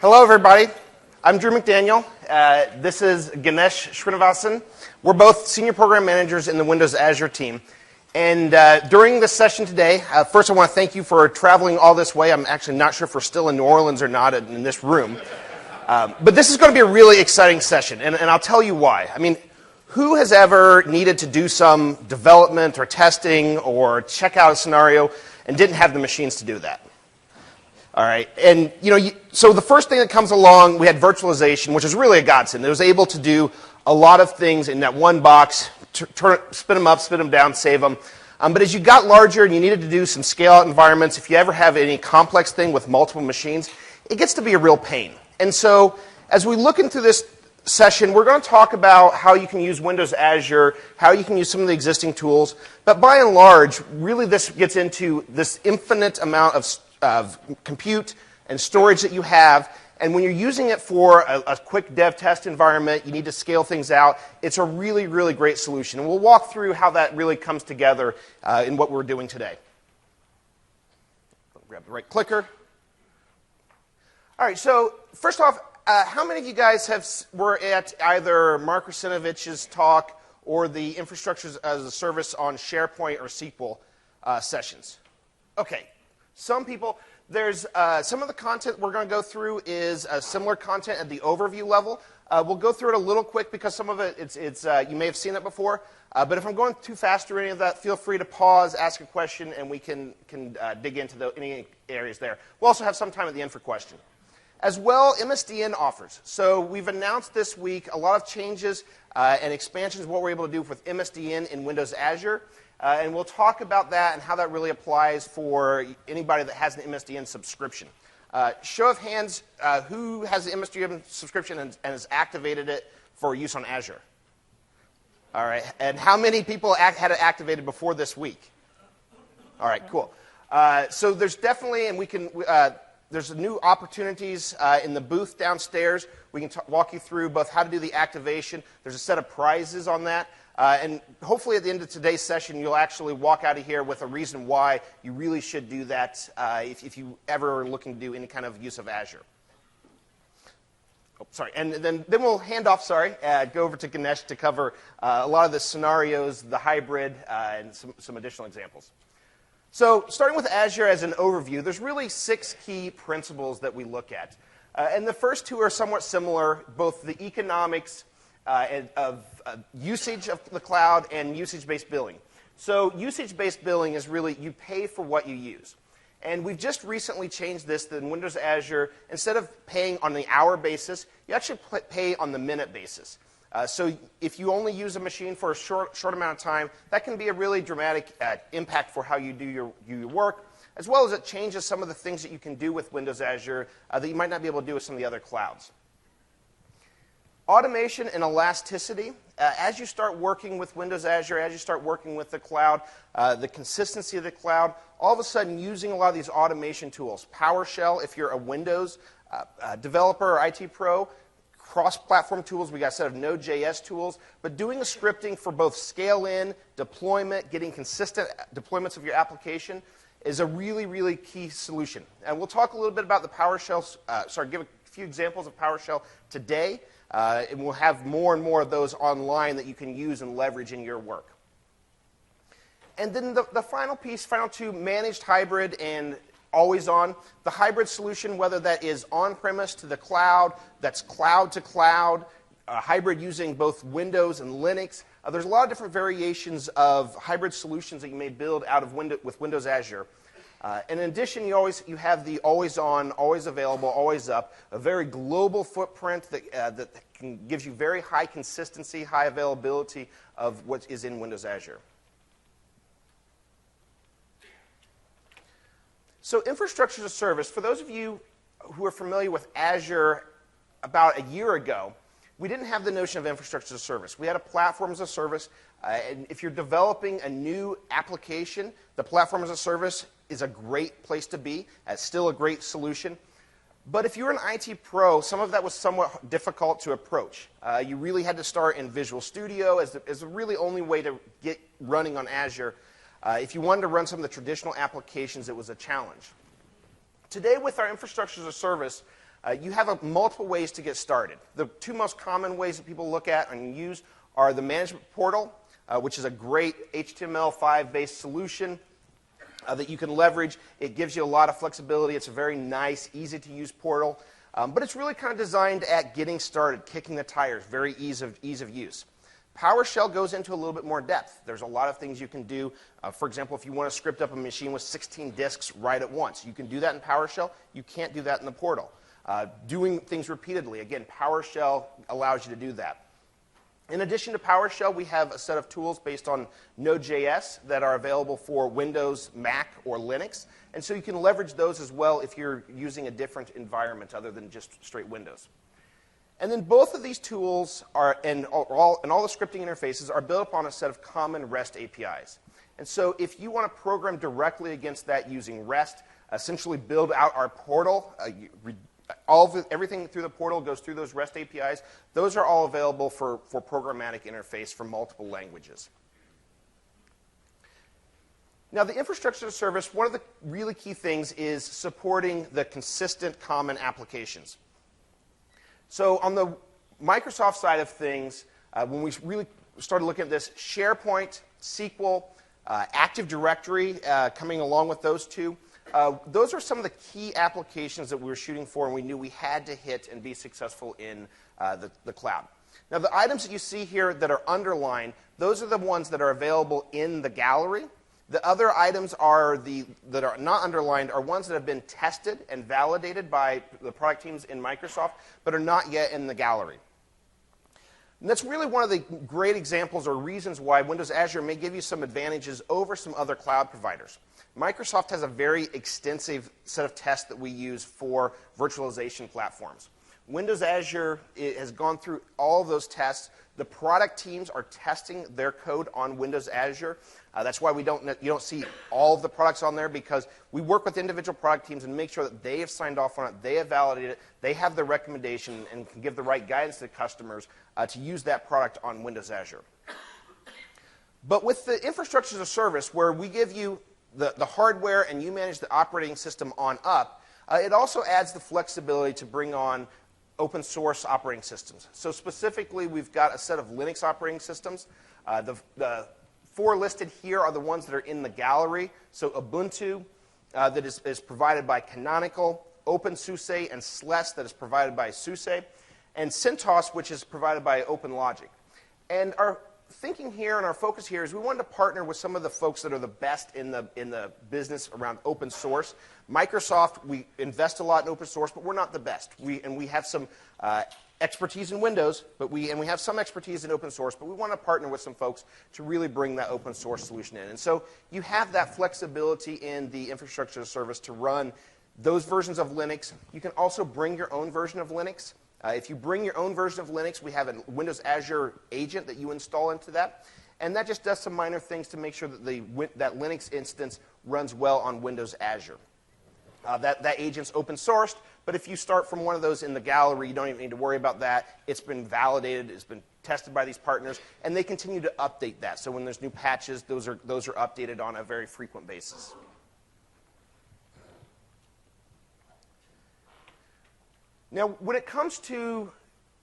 Hello, everybody. I'm Drew McDaniel. This is Ganesh Srinivasan. We're both senior program managers in the Windows Azure team. And during this session today, first I want to thank you for traveling all this way. I'm actually not sure if we're still in New Orleans or not in this room. But this is going to be a really exciting session, and I'll tell you why. I mean, who has ever needed to do some development or testing or check out a scenario and didn't have the machines to do that? All right, and so the first thing that comes along, we had virtualization, which is really a godsend. It was able to do a lot of things in that one box, spin them up, spin them down, save them. But as you got larger and you needed to do some scale-out environments, if you ever have any complex thing with multiple machines, it gets to be a real pain. And so as we look into this session, we're going to talk about how you can use Windows Azure, how you can use some of the existing tools. But by and large, really this gets into this infinite amount of compute and storage that you have. And when you're using it for a quick dev test environment, you need to scale things out. It's a really, really great solution. And we'll walk through how that really comes together in what we're doing today. Grab the right clicker. All right, so first off, how many of you guys were at either Mark Rusinovich's talk or the Infrastructure as a Service on SharePoint or SQL sessions? Okay. Some people, there's some of the content we're going to go through is similar content at the overview level. We'll go through it a little quick because some of it, you may have seen it before. But if I'm going too fast through any of that, feel free to pause, ask a question, and we can dig into any areas there. We'll also have some time at the end for questions. As well, MSDN offers. So we've announced this week a lot of changes and expansions of what we're able to do with MSDN in Windows Azure. And we'll talk about that and how that really applies for anybody that has an MSDN subscription. Show of hands, who has an MSDN subscription and has activated it for use on Azure? All right. And how many people had it activated before this week? All right, cool. So there's definitely, and we can, there's new opportunities in the booth downstairs. We can walk you through both how to do the activation. There's a set of prizes on that. And hopefully at the end of today's session, you'll actually walk out of here with a reason why you really should do that if you ever are looking to do any kind of use of Azure. Oh, sorry. And then we'll hand off, go over to Ganesh to cover a lot of the scenarios, the hybrid, and some additional examples. So starting with Azure as an overview, there's really 6 key principles that we look at. And the first 2 are somewhat similar, both the economics of usage of the cloud and usage-based billing. So usage-based billing is really you pay for what you use. And we've just recently changed this in Windows Azure. Instead of paying on the hour basis, you actually pay on the minute basis. So if you only use a machine for a short amount of time, that can be a really dramatic impact for how you do your work, as well as it changes some of the things that you can do with Windows Azure that you might not be able to do with some of the other clouds. Automation and elasticity. As you start working with Windows Azure, as you start working with the cloud, the consistency of the cloud, all of a sudden using a lot of these automation tools. PowerShell, if you're a Windows developer or IT pro, cross-platform tools. We got a set of Node.js tools. But doing the scripting for both scale-in, deployment, getting consistent deployments of your application is a really, really key solution. And we'll talk a little bit about the PowerShell, give a few examples of PowerShell today. And we'll have more and more of those online that you can use and leverage in your work. And then the final piece, final 2, managed hybrid and always on. The hybrid solution, whether that is on-premise to the cloud, that's cloud to cloud, hybrid using both Windows and Linux. There's a lot of different variations of hybrid solutions that you may build out of with Windows Azure. And in addition, you have the always on, always available, always up, a very global footprint that gives you very high consistency, high availability of what is in Windows Azure. So infrastructure as a service, for those of you who are familiar with Azure about a year ago, we didn't have the notion of infrastructure as a service. We had a platform as a service. And if you're developing a new application, the platform as a service is a great place to be. It's still a great solution. But if you're an IT pro, some of that was somewhat difficult to approach. You really had to start in Visual Studio as the really only way to get running on Azure. If you wanted to run some of the traditional applications, it was a challenge. Today, with our infrastructure as a service, you have multiple ways to get started. The two most common ways that people look at and use are the management portal, which is a great HTML5-based solution that you can leverage. It gives you a lot of flexibility. It's a very nice, easy-to-use portal. But it's really kind of designed at getting started, kicking the tires, very ease of use. PowerShell goes into a little bit more depth. There's a lot of things you can do. For example, if you want to script up a machine with 16 disks right at once, you can do that in PowerShell. You can't do that in the portal. Doing things repeatedly, again, PowerShell allows you to do that. In addition to PowerShell, we have a set of tools based on Node.js that are available for Windows, Mac, or Linux. And so you can leverage those as well if you're using a different environment other than just straight Windows. And then both of these tools and all the scripting interfaces are built upon a set of common REST APIs. And so if you want to program directly against that using REST, essentially build out our portal, everything through the portal goes through those REST APIs. Those are all available for programmatic interface for multiple languages. Now, the infrastructure as a service, one of the really key things is supporting the consistent common applications. So on the Microsoft side of things, when we really started looking at this, SharePoint, SQL, Active Directory coming along with those two, those are some of the key applications that we were shooting for and we knew we had to hit and be successful in the cloud. Now, the items that you see here that are underlined, those are the ones that are available in the gallery. The other items that are not underlined are ones that have been tested and validated by the product teams in Microsoft, but are not yet in the gallery. And that's really one of the great examples or reasons why Windows Azure may give you some advantages over some other cloud providers. Microsoft has a very extensive set of tests that we use for virtualization platforms. Windows Azure has gone through all of those tests. The product teams are testing their code on Windows Azure. That's why you don't see all of the products on there, because we work with individual product teams and make sure that they have signed off on it, they have validated it, they have the recommendation and can give the right guidance to customers to use that product on Windows Azure. But with the infrastructure as a service, where we give you the hardware and you manage the operating system on up, it also adds the flexibility to bring on open source operating systems. So specifically, we've got a set of Linux operating systems. The four listed here are the ones that are in the gallery. So Ubuntu, that is provided by Canonical, OpenSUSE, and SLES, that is provided by SUSE, and CentOS, which is provided by OpenLogic. And our thinking here and our focus here is we wanted to partner with some of the folks that are the best in the business around open source. Microsoft, we invest a lot in open source, but we're not the best. We have some expertise in Windows, we have some expertise in open source, but we want to partner with some folks to really bring that open source solution in. And so you have that flexibility in the infrastructure as a service to run those versions of Linux. You can also bring your own version of Linux. If you bring your own version of Linux, we have a Windows Azure agent that you install into that. And that just does some minor things to make sure that that Linux instance runs well on Windows Azure. That agent's open sourced, but if you start from one of those in the gallery, you don't even need to worry about that. It's been validated, it's been tested by these partners, and they continue to update that. So when there's new patches, those are updated on a very frequent basis. Now, when it comes to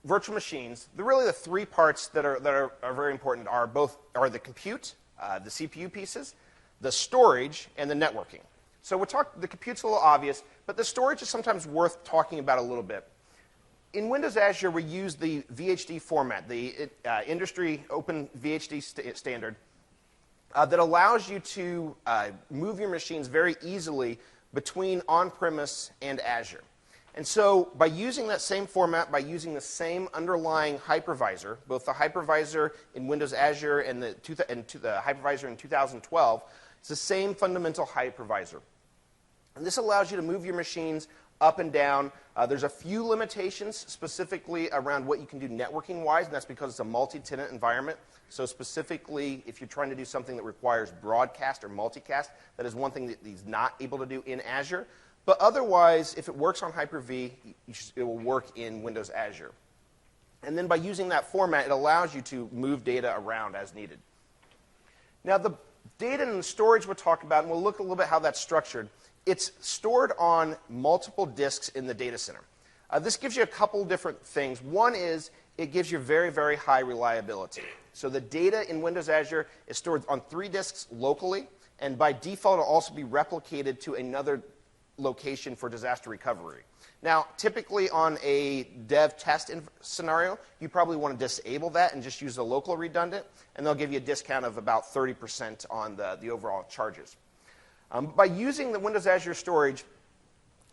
virtual machines, really the three parts that are very important are the compute, the CPU pieces, the storage, and the networking. So the compute's a little obvious, but the storage is sometimes worth talking about a little bit. In Windows Azure, we use the VHD format, the industry open VHD standard, that allows you to move your machines very easily between on-premise and Azure. And so by using that same format, by using the same underlying hypervisor, both the hypervisor in Windows Azure and the hypervisor in 2012, it's the same fundamental hypervisor. And this allows you to move your machines up and down. There's a few limitations specifically around what you can do networking-wise, and that's because it's a multi-tenant environment. So specifically, if you're trying to do something that requires broadcast or multicast, that is one thing that he's not able to do in Azure. But otherwise, if it works on Hyper-V, it will work in Windows Azure. And then by using that format, it allows you to move data around as needed. Now, the data and the storage we'll talk about, and we'll look a little bit how that's structured. It's stored on multiple disks in the data center. This gives you a couple different things. One is it gives you very, very high reliability. So the data in Windows Azure is stored on 3 disks locally, and by default, it'll also be replicated to another location for disaster recovery. Now, typically on a dev test scenario, you probably want to disable that and just use the local redundant, and they'll give you a discount of about 30% on the overall charges. By using the Windows Azure storage,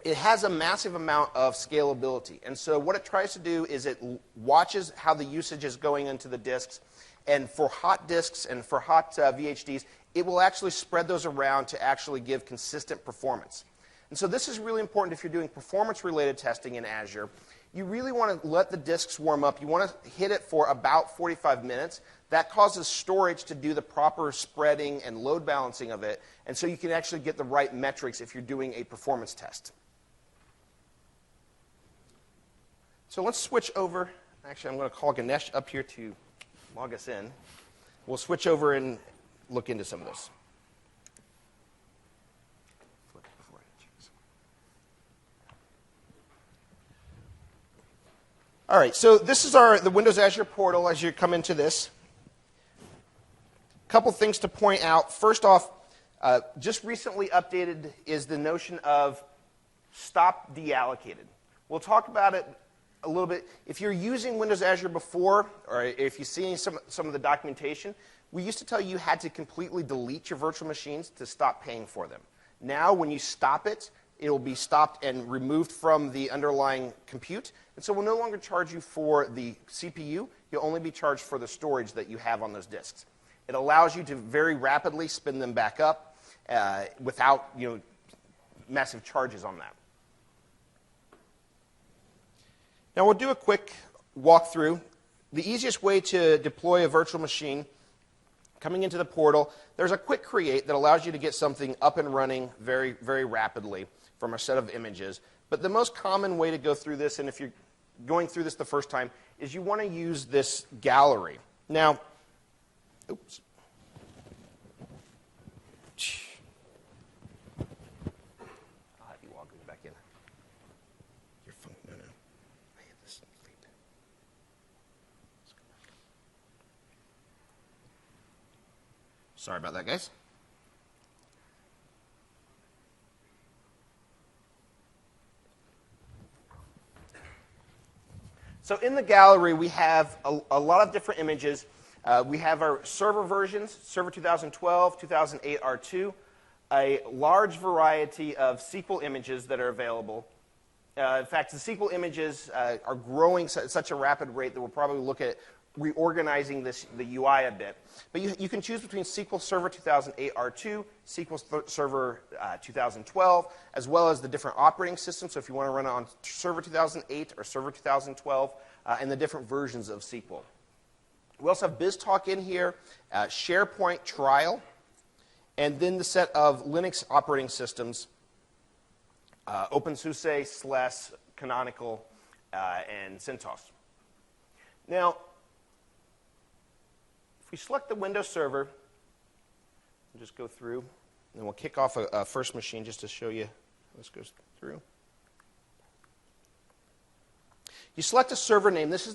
it has a massive amount of scalability. And so what it tries to do is it watches how the usage is going into the disks. And for hot disks and for hot VHDs, it will actually spread those around to actually give consistent performance. And so this is really important if you're doing performance-related testing in Azure. You really want to let the disks warm up. You want to hit it for about 45 minutes. That causes storage to do the proper spreading and load balancing of it. And so you can actually get the right metrics if you're doing a performance test. So let's switch over. Actually, I'm going to call Ganesh up here to log us in. We'll switch over and look into some of this. All right, so this is the Windows Azure portal as you come into this. A couple things to point out. First off, just recently updated is the notion of stop deallocated. We'll talk about it a little bit. If you're using Windows Azure before, or if you've seen some of the documentation, we used to tell you had to completely delete your virtual machines to stop paying for them. Now, when you stop it, it will be stopped and removed from the underlying compute. And so we'll no longer charge you for the CPU. You'll only be charged for the storage that you have on those disks. It allows you to very rapidly spin them back up without massive charges on that. Now we'll do a quick walkthrough. The easiest way to deploy a virtual machine, coming into the portal, there's a quick create that allows you to get something up and running very, very rapidly from a set of images. But the most common way to go through this, and if you're going through this the first time, is you want to use this gallery. Now, oops. I'll have you walk back in. Your phone, no. I hit this sleep. Sorry about that, guys. So in the gallery, we have a lot of different images. We have our server versions, Server 2012, 2008 R2, a large variety of SQL images that are available. In fact, the SQL images are growing at such a rapid rate that we'll probably look at reorganizing the UI a bit. But you can choose between SQL Server 2008 R2, SQL Server 2012, as well as the different operating systems. So if you want to run it on Server 2008 or Server 2012, and the different versions of SQL. We also have BizTalk in here, SharePoint Trial, and then the set of Linux operating systems, OpenSUSE, SLES, Canonical, and CentOS. Now, if we select the Windows server, we'll just go through, and we'll kick off a first machine just to show you how this goes through. You select a server name. This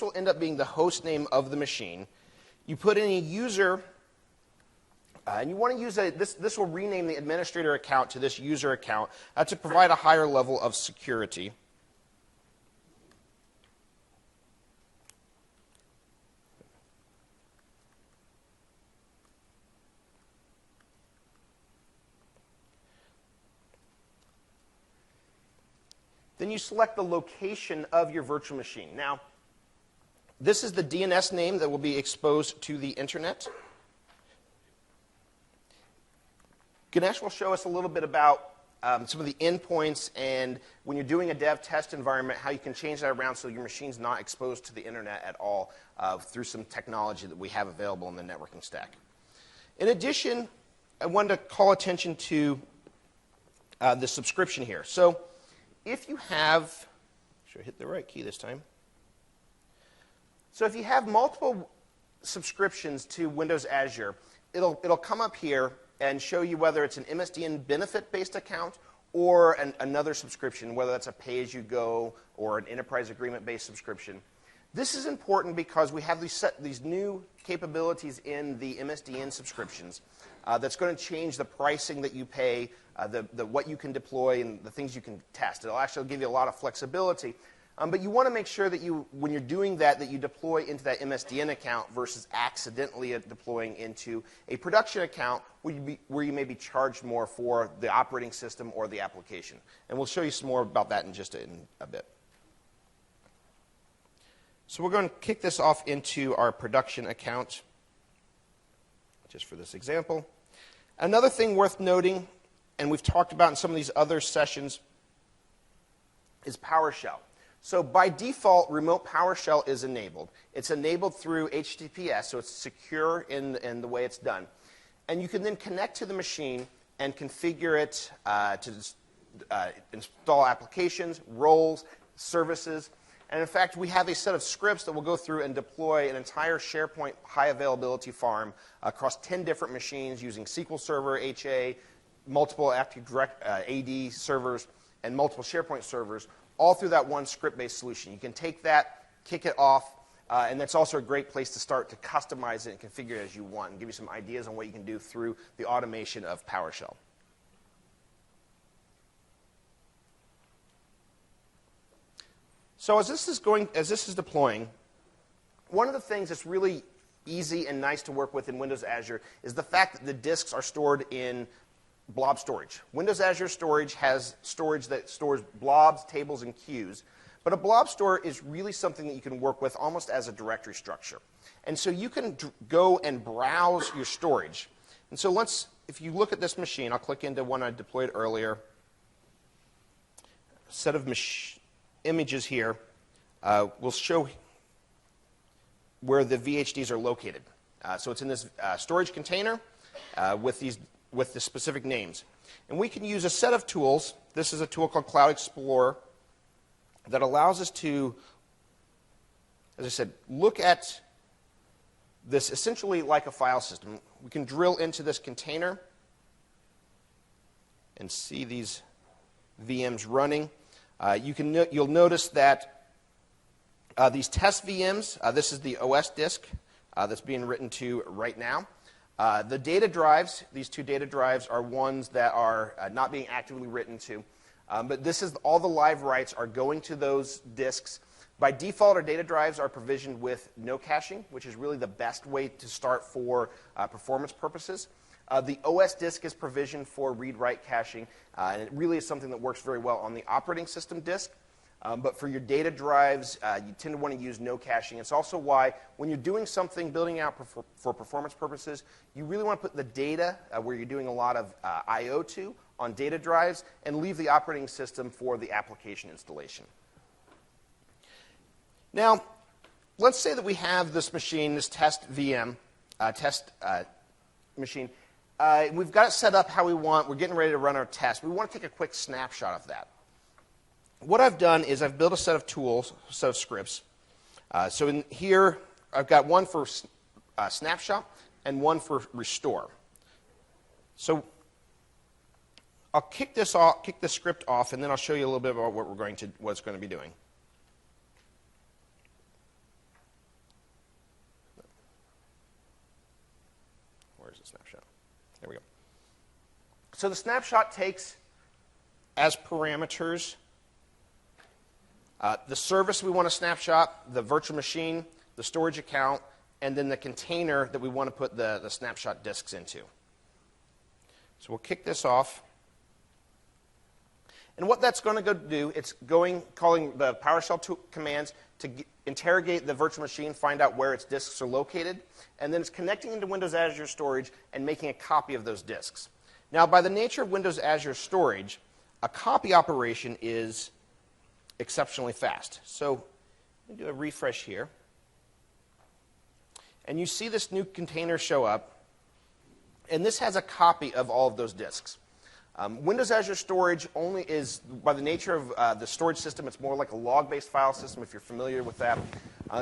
will end up being the host name of the machine. You put in a user, and you want to use this will rename the administrator account to this user account to provide a higher level of security. Then you select the location of your virtual machine. Now, this is the DNS name that will be exposed to the internet. Ganesh will show us a little bit about some of the endpoints and when you're doing a dev test environment, how you can change that around so your machine's not exposed to the internet at all through some technology that we have available in the networking stack. In addition, I wanted to call attention to the subscription here. So if you have, should I hit the right key this time? So if you have multiple subscriptions to Windows Azure, it'll come up here and show you whether it's an MSDN benefit-based account or another subscription, whether that's a pay-as-you-go or an enterprise agreement-based subscription. This is important because we have these new capabilities in the MSDN subscriptions that's going to change the pricing that you pay, what you can deploy, and the things you can test. It'll actually give you a lot of flexibility. But you want to make sure that when you're doing that you deploy into that MSDN account versus accidentally deploying into a production account where you may be charged more for the operating system or the application. And we'll show you some more about that in just a bit. So we're going to kick this off into our production account, just for this example. Another thing worth noting, and we've talked about in some of these other sessions, is PowerShell. So by default, remote PowerShell is enabled. It's enabled through HTTPS, so it's secure in the way it's done. And you can then connect to the machine and configure it to install applications, roles, services. And in fact, we have a set of scripts that will go through and deploy an entire SharePoint high availability farm across 10 different machines using SQL Server, HA, multiple Active Directory AD servers, and multiple SharePoint servers, all through that one script-based solution. You can take that, kick it off, and that's also a great place to start to customize it and configure it as you want and give you some ideas on what you can do through the automation of PowerShell. So as this is deploying, one of the things that's really easy and nice to work with in Windows Azure is the fact that the disks are stored in blob storage. Windows Azure Storage has storage that stores blobs, tables, and queues. But a blob store is really something that you can work with almost as a directory structure. And so you can go and browse your storage. And so if you look at this machine, I'll click into one I deployed earlier. A set of images here will show where the VHDs are located. So it's in this storage container with the specific names. And we can use a set of tools. This is a tool called Cloud Explorer that allows us to, as I said, look at this essentially like a file system. We can drill into this container and see these VMs running. You'll notice that these test VMs, this is the OS disk that's being written to right now. The data drives, these two data drives are ones that are not being actively written to. But this is all the live writes are going to those disks. By default, our data drives are provisioned with no caching, which is really the best way to start for performance purposes. The OS disk is provisioned for read-write caching, and it really is something that works very well on the operating system disk. But for your data drives, you tend to want to use no caching. It's also why when you're doing something, building out for performance purposes, you really want to put the data where you're doing a lot of I/O to on data drives and leave the operating system for the application installation. Now, let's say that we have this machine, this test VM, machine. We've got it set up how we want. We're getting ready to run our test. We want to take a quick snapshot of that. What I've done is I've built a set of tools, a set of scripts. So in here, I've got one for snapshot and one for restore. So I'll kick this script off, and then I'll show you a little bit about what it's going to be doing. Where's the snapshot? There we go. So the snapshot takes as parameters the service we want to snapshot, the virtual machine, the storage account, and then the container that we want to put the snapshot disks into. So we'll kick this off. And what that's going to go do, it's calling the PowerShell commands to interrogate the virtual machine, find out where its disks are located, and then it's connecting into Windows Azure Storage and making a copy of those disks. Now, by the nature of Windows Azure Storage, a copy operation is exceptionally fast. So let me do a refresh here. And you see this new container show up, and this has a copy of all of those disks. Windows Azure Storage only is, by the nature of the storage system, it's more like a log-based file system, if you're familiar with that.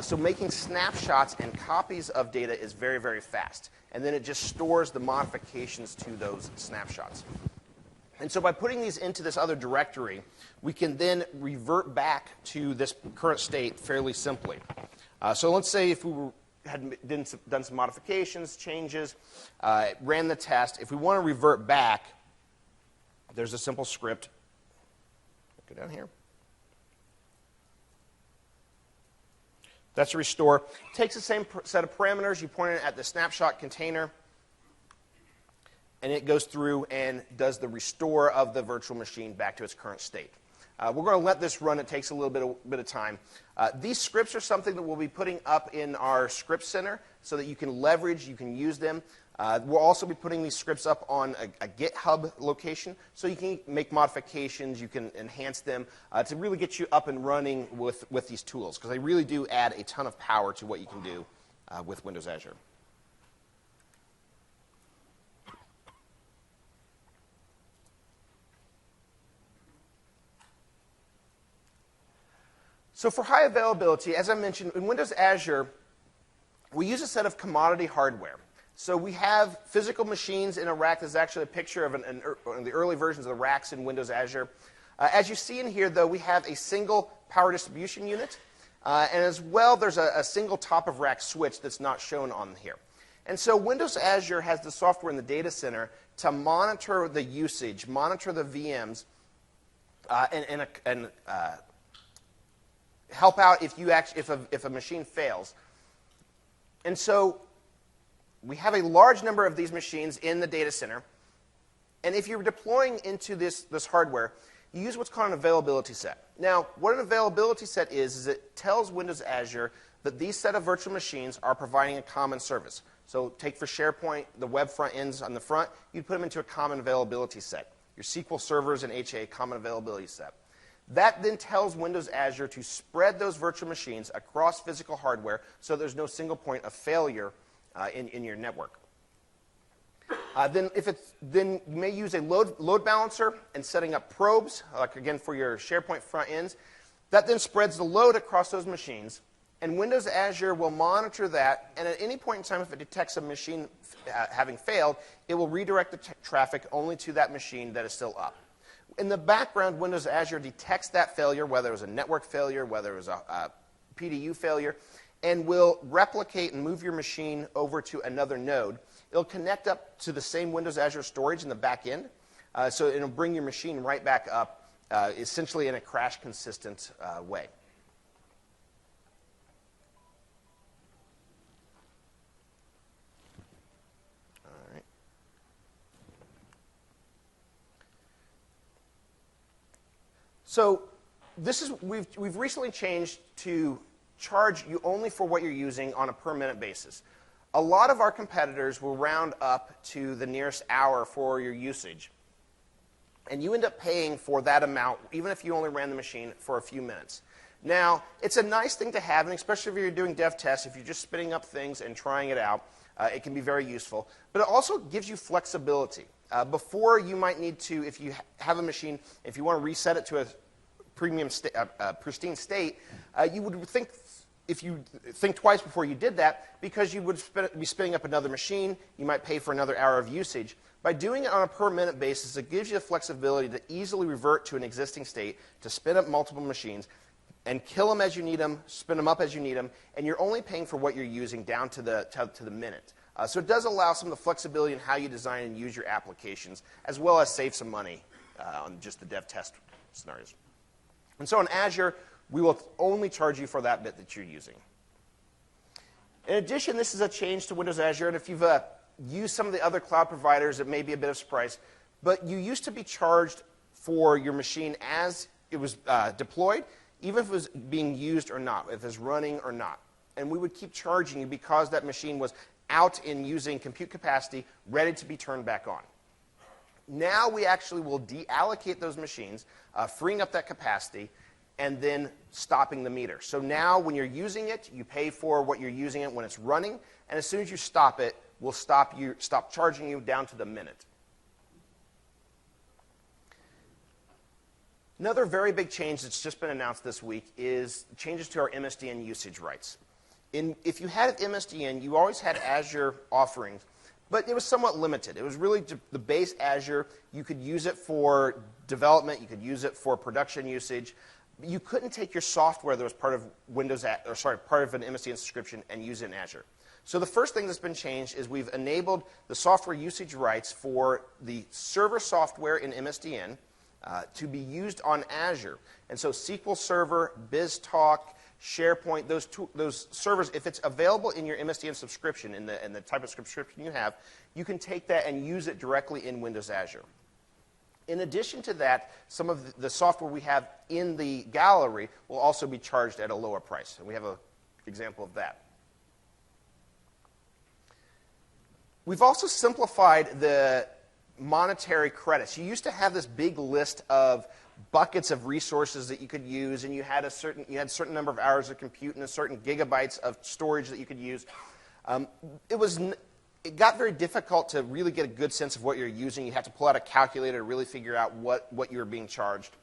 So making snapshots and copies of data is very, very fast. And then it just stores the modifications to those snapshots. And so by putting these into this other directory, we can then revert back to this current state fairly simply. So let's say if we had done some modifications, changes, ran the test. If we want to revert back, there's a simple script. Go down here. That's a restore. Takes the same set of parameters. You point it at the snapshot container, and it goes through and does the restore of the virtual machine back to its current state. We're going to let this run. It takes a little bit of time. These scripts are something that we'll be putting up in our script center so that you can leverage, you can use them. We'll also be putting these scripts up on a GitHub location so you can make modifications, you can enhance them to really get you up and running with these tools, because they really do add a ton of power to what you can do with Windows Azure. So for high availability, as I mentioned, in Windows Azure, we use a set of commodity hardware. So we have physical machines in a rack. There's actually a picture of one of the early versions of the racks in Windows Azure. As you see in here, though, we have a single power distribution unit. And as well, there's a single top-of-rack switch that's not shown on here. And so Windows Azure has the software in the data center to monitor the usage, monitor the VMs, and help out if a machine fails. And so we have a large number of these machines in the data center. And if you're deploying into this hardware, you use what's called an availability set. Now, what an availability set is it tells Windows Azure that these set of virtual machines are providing a common service. So take for SharePoint, the web front ends on the front, you'd put them into a common availability set. Your SQL servers and HA, common availability set. That then tells Windows Azure to spread those virtual machines across physical hardware so there's no single point of failure in your network. Then you may use a load balancer and setting up probes, like again for your SharePoint front ends. That then spreads the load across those machines, and Windows Azure will monitor that, and at any point in time if it detects a machine having failed, it will redirect the traffic only to that machine that is still up. In the background, Windows Azure detects that failure, whether it was a network failure, whether it was a PDU failure, and will replicate and move your machine over to another node. It'll connect up to the same Windows Azure storage in the back end, so it'll bring your machine right back up, essentially in a crash-consistent way. So we've recently changed to charge you only for what you're using on a per-minute basis. A lot of our competitors will round up to the nearest hour for your usage. And you end up paying for that amount, even if you only ran the machine for a few minutes. Now, it's a nice thing to have, and especially if you're doing dev tests, if you're just spinning up things and trying it out, it can be very useful. But it also gives you flexibility. Before, you might need to, if you have a machine, if you want to reset it to a pristine state, you would think, if you think twice before you did that, because you would be spinning up another machine, you might pay for another hour of usage. By doing it on a per-minute basis, it gives you the flexibility to easily revert to an existing state, to spin up multiple machines, and kill them as you need them, spin them up as you need them, and you're only paying for what you're using down to the minute. So it does allow some of the flexibility in how you design and use your applications, as well as save some money on just the dev test scenarios. And so in Azure, we will only charge you for that bit that you're using. In addition, this is a change to Windows Azure, and if you've used some of the other cloud providers, it may be a bit of a surprise, but you used to be charged for your machine as it was deployed, even if it was being used or not, if it was running or not. And we would keep charging you because that machine was out in using compute capacity, ready to be turned back on. Now we actually will deallocate those machines, freeing up that capacity, and then stopping the meter. So now when you're using it, you pay for what you're using it when it's running, and as soon as you stop it, we'll stop charging you down to the minute. Another very big change that's just been announced this week is changes to our MSDN usage rights. If you had MSDN, you always had Azure offerings, But it was somewhat limited. It was really the base Azure. You could use it for development. You could use it for production usage. You couldn't take your software that was part of part of an MSDN subscription and use it in Azure. So the first thing that's been changed is we've enabled the software usage rights for the server software in MSDN to be used on Azure. And so SQL Server, BizTalk, SharePoint, those servers, if it's available in your MSDN subscription, in the type of subscription you have, you can take that and use it directly in Windows Azure. In addition to that, some of the software we have in the gallery will also be charged at a lower price. And we have an example of that. We've also simplified the monetary credits. You used to have this big list of buckets of resources that you could use, and you had a certain number of hours of compute and a certain gigabytes of storage that you could use. It got very difficult to really get a good sense of what you're using. You had to pull out a calculator to really figure out what you were being charged.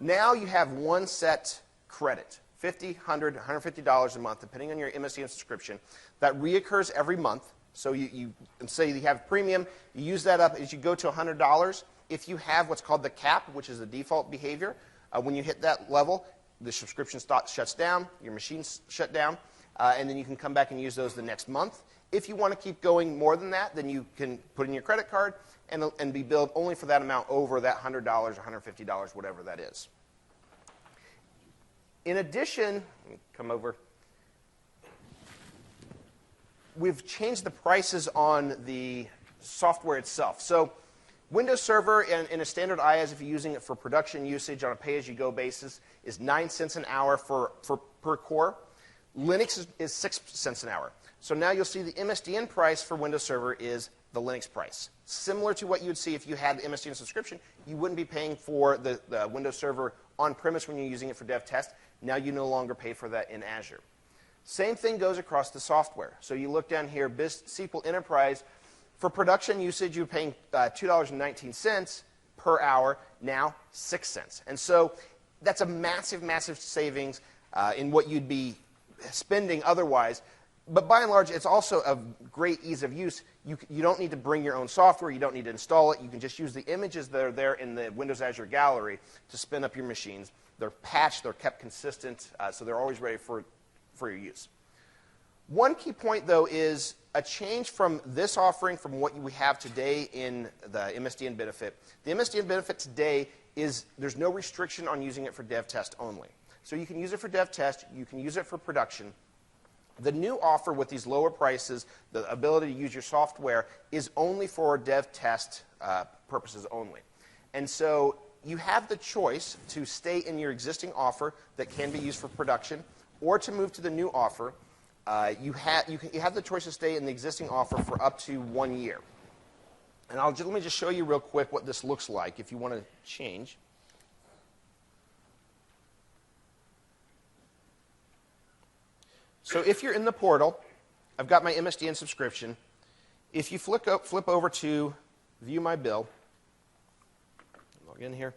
Now you have one set credit, $50, $100, $150 a month, depending on your MSDN subscription, that reoccurs every month. So you say you have premium, you use that up as you go to $100. If you have what's called the cap, which is the default behavior, when you hit that level, the subscription shuts down, your machine's shut down, and then you can come back and use those the next month. If you want to keep going more than that, then you can put in your credit card and be billed only for that amount over that $100 or $150, whatever that is. In addition, let me come over. We've changed the prices on the software itself. So Windows Server in a standard IaaS, if you're using it for production usage on a pay-as-you-go basis, is 9 cents an hour per core. Linux is 6 cents an hour. So now you'll see the MSDN price for Windows Server is the Linux price. Similar to what you would see if you had the MSDN subscription, you wouldn't be paying for the Windows Server on-premise when you're using it for dev test. Now you no longer pay for that in Azure. Same thing goes across the software. So you look down here, SQL Enterprise. For production usage, you're paying $2.19 per hour, now 6 cents. And so that's a massive, massive savings in what you'd be spending otherwise. But by and large, it's also a great ease of use. You don't need to bring your own software. You don't need to install it. You can just use the images that are there in the Windows Azure gallery to spin up your machines. They're patched. They're kept consistent, so they're always ready for your use. One key point, though, is a change from this offering from what we have today in the MSDN benefit. The MSDN benefit today is there's no restriction on using it for dev test only. So you can use it for dev test. You can use it for production. The new offer with these lower prices, the ability to use your software, is only for dev test purposes only. And so you have the choice to stay in your existing offer that can be used for production, or to move to the new offer. You have the choice to stay in the existing offer for up to 1 year. And let me just show you real quick what this looks like if you want to change. So if you're in the portal, I've got my MSDN subscription. If you flip over to View My Bill, log in here.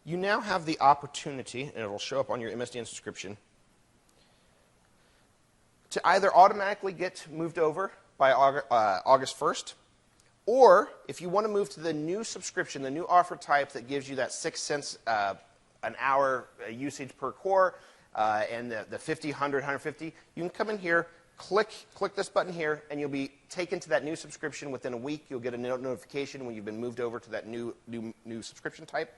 You now have the opportunity, and it will show up on your MSDN subscription, to either automatically get moved over by August 1st, or if you want to move to the new subscription, the new offer type that gives you that 6 cents an hour usage per core, and the 50, 100, 150, you can come in here, click this button here, and you'll be taken to that new subscription within a week. You'll get a notification when you've been moved over to that new subscription type.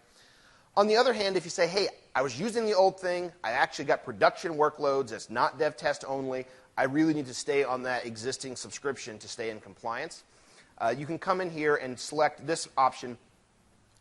On the other hand, if you say, hey, I was using the old thing, I actually got production workloads, it's not dev test only, I really need to stay on that existing subscription to stay in compliance, you can come in here and select this option,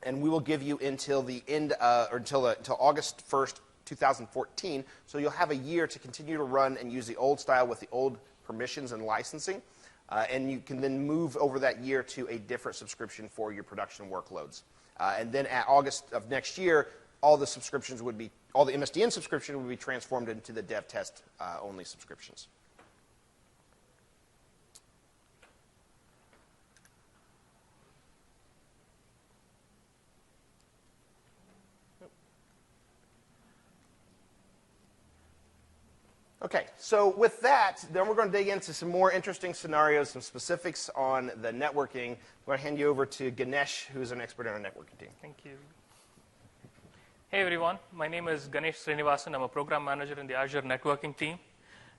and we will give you until the end, until August 1st, 2014. So you'll have a year to continue to run and use the old style with the old permissions and licensing, and you can then move over that year to a different subscription for your production workloads. And then at August of next year, all the MSDN subscription would be transformed into the dev test only subscriptions. Okay, so with that, then we're going to dig into some more interesting scenarios, some specifics on the networking. I'm going to hand you over to Ganesh, who's an expert on our networking team. Thank you. Hey everyone, my name is Ganesh Srinivasan. I'm a program manager in the Azure networking team.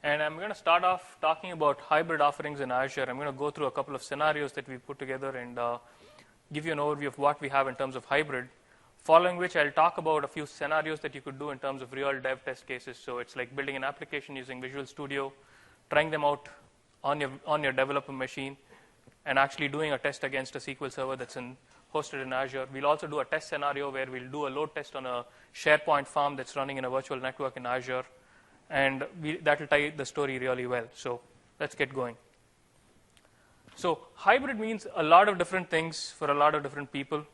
And I'm going to start off talking about hybrid offerings in Azure. I'm going to go through a couple of scenarios that we put together and give you an overview of what we have in terms of hybrid. Following which, I'll talk about a few scenarios that you could do in terms of real dev test cases. So it's like building an application using Visual Studio, trying them out on your developer machine, and actually doing a test against a SQL server that's hosted in Azure. We'll also do a test scenario where we'll do a load test on a SharePoint farm that's running in a virtual network in Azure. And that will tie the story really well. So let's get going. So hybrid means a lot of different things for a lot of different people.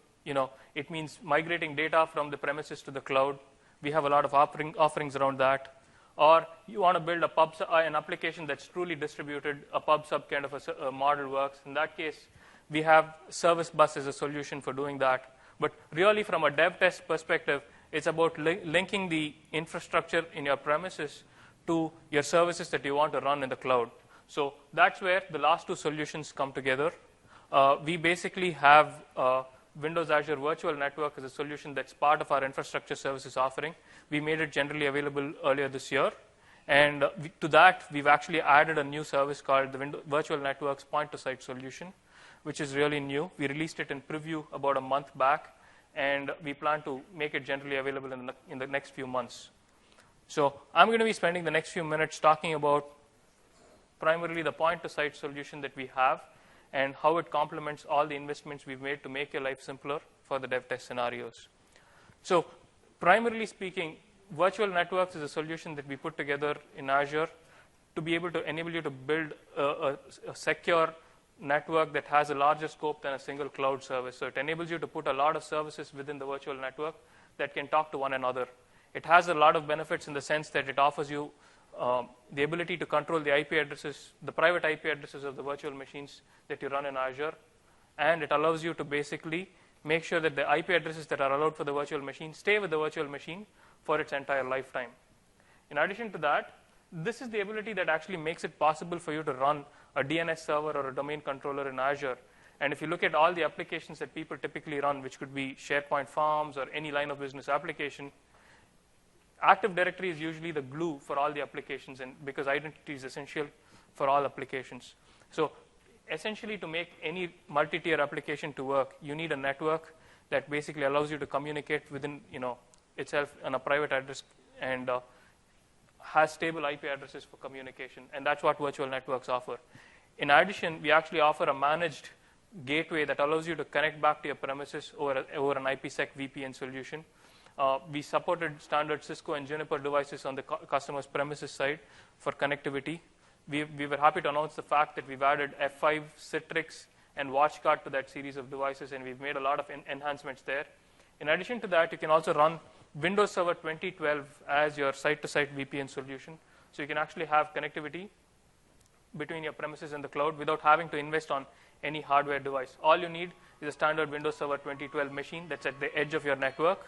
It means migrating data from the premises to the cloud. We have a lot of offerings around that. Or you want to build an application that's truly distributed, a pub-sub kind of a model works. In that case, we have Service Bus as a solution for doing that. But really, from a dev test perspective, it's about linking the infrastructure in your premises to your services that you want to run in the cloud. So that's where the last two solutions come together. We basically have Windows Azure Virtual Network as a solution that's part of our infrastructure services offering. We made it generally available earlier this year. And to that, we've actually added a new service called the Virtual Networks Point-to-Site solution, which is really new. We released it in preview about a month back, and we plan to make it generally available in the next few months. So I'm going to be spending the next few minutes talking about primarily the point-to-site solution that we have and how it complements all the investments we've made to make your life simpler for the dev test scenarios. So primarily speaking, virtual networks is a solution that we put together in Azure to be able to enable you to build a secure network that has a larger scope than a single cloud service. So it enables you to put a lot of services within the virtual network that can talk to one another. It has a lot of benefits in the sense that it offers you the ability to control the IP addresses, the private IP addresses of the virtual machines that you run in Azure. And it allows you to basically make sure that the IP addresses that are allowed for the virtual machine stay with the virtual machine for its entire lifetime. In addition to that, this is the ability that actually makes it possible for you to run a DNS server or a domain controller in Azure. And if you look at all the applications that people typically run, which could be SharePoint farms or any line of business application, Active Directory is usually the glue for all the applications, and because identity is essential for all applications. So essentially, to make any multi-tier application to work, you need a network that basically allows you to communicate within itself on a private address and has stable IP addresses for communication. And that's what virtual networks offer. In addition, we actually offer a managed gateway that allows you to connect back to your premises over an IPsec VPN solution. We supported standard Cisco and Juniper devices on the customer's premises side for connectivity. We were happy to announce the fact that we've added F5, Citrix, and WatchGuard to that series of devices, and we've made a lot of enhancements there. In addition to that, you can also run Windows Server 2012 as your site-to-site VPN solution. So you can actually have connectivity between your premises and the cloud without having to invest on any hardware device. All you need is a standard Windows Server 2012 machine that's at the edge of your network.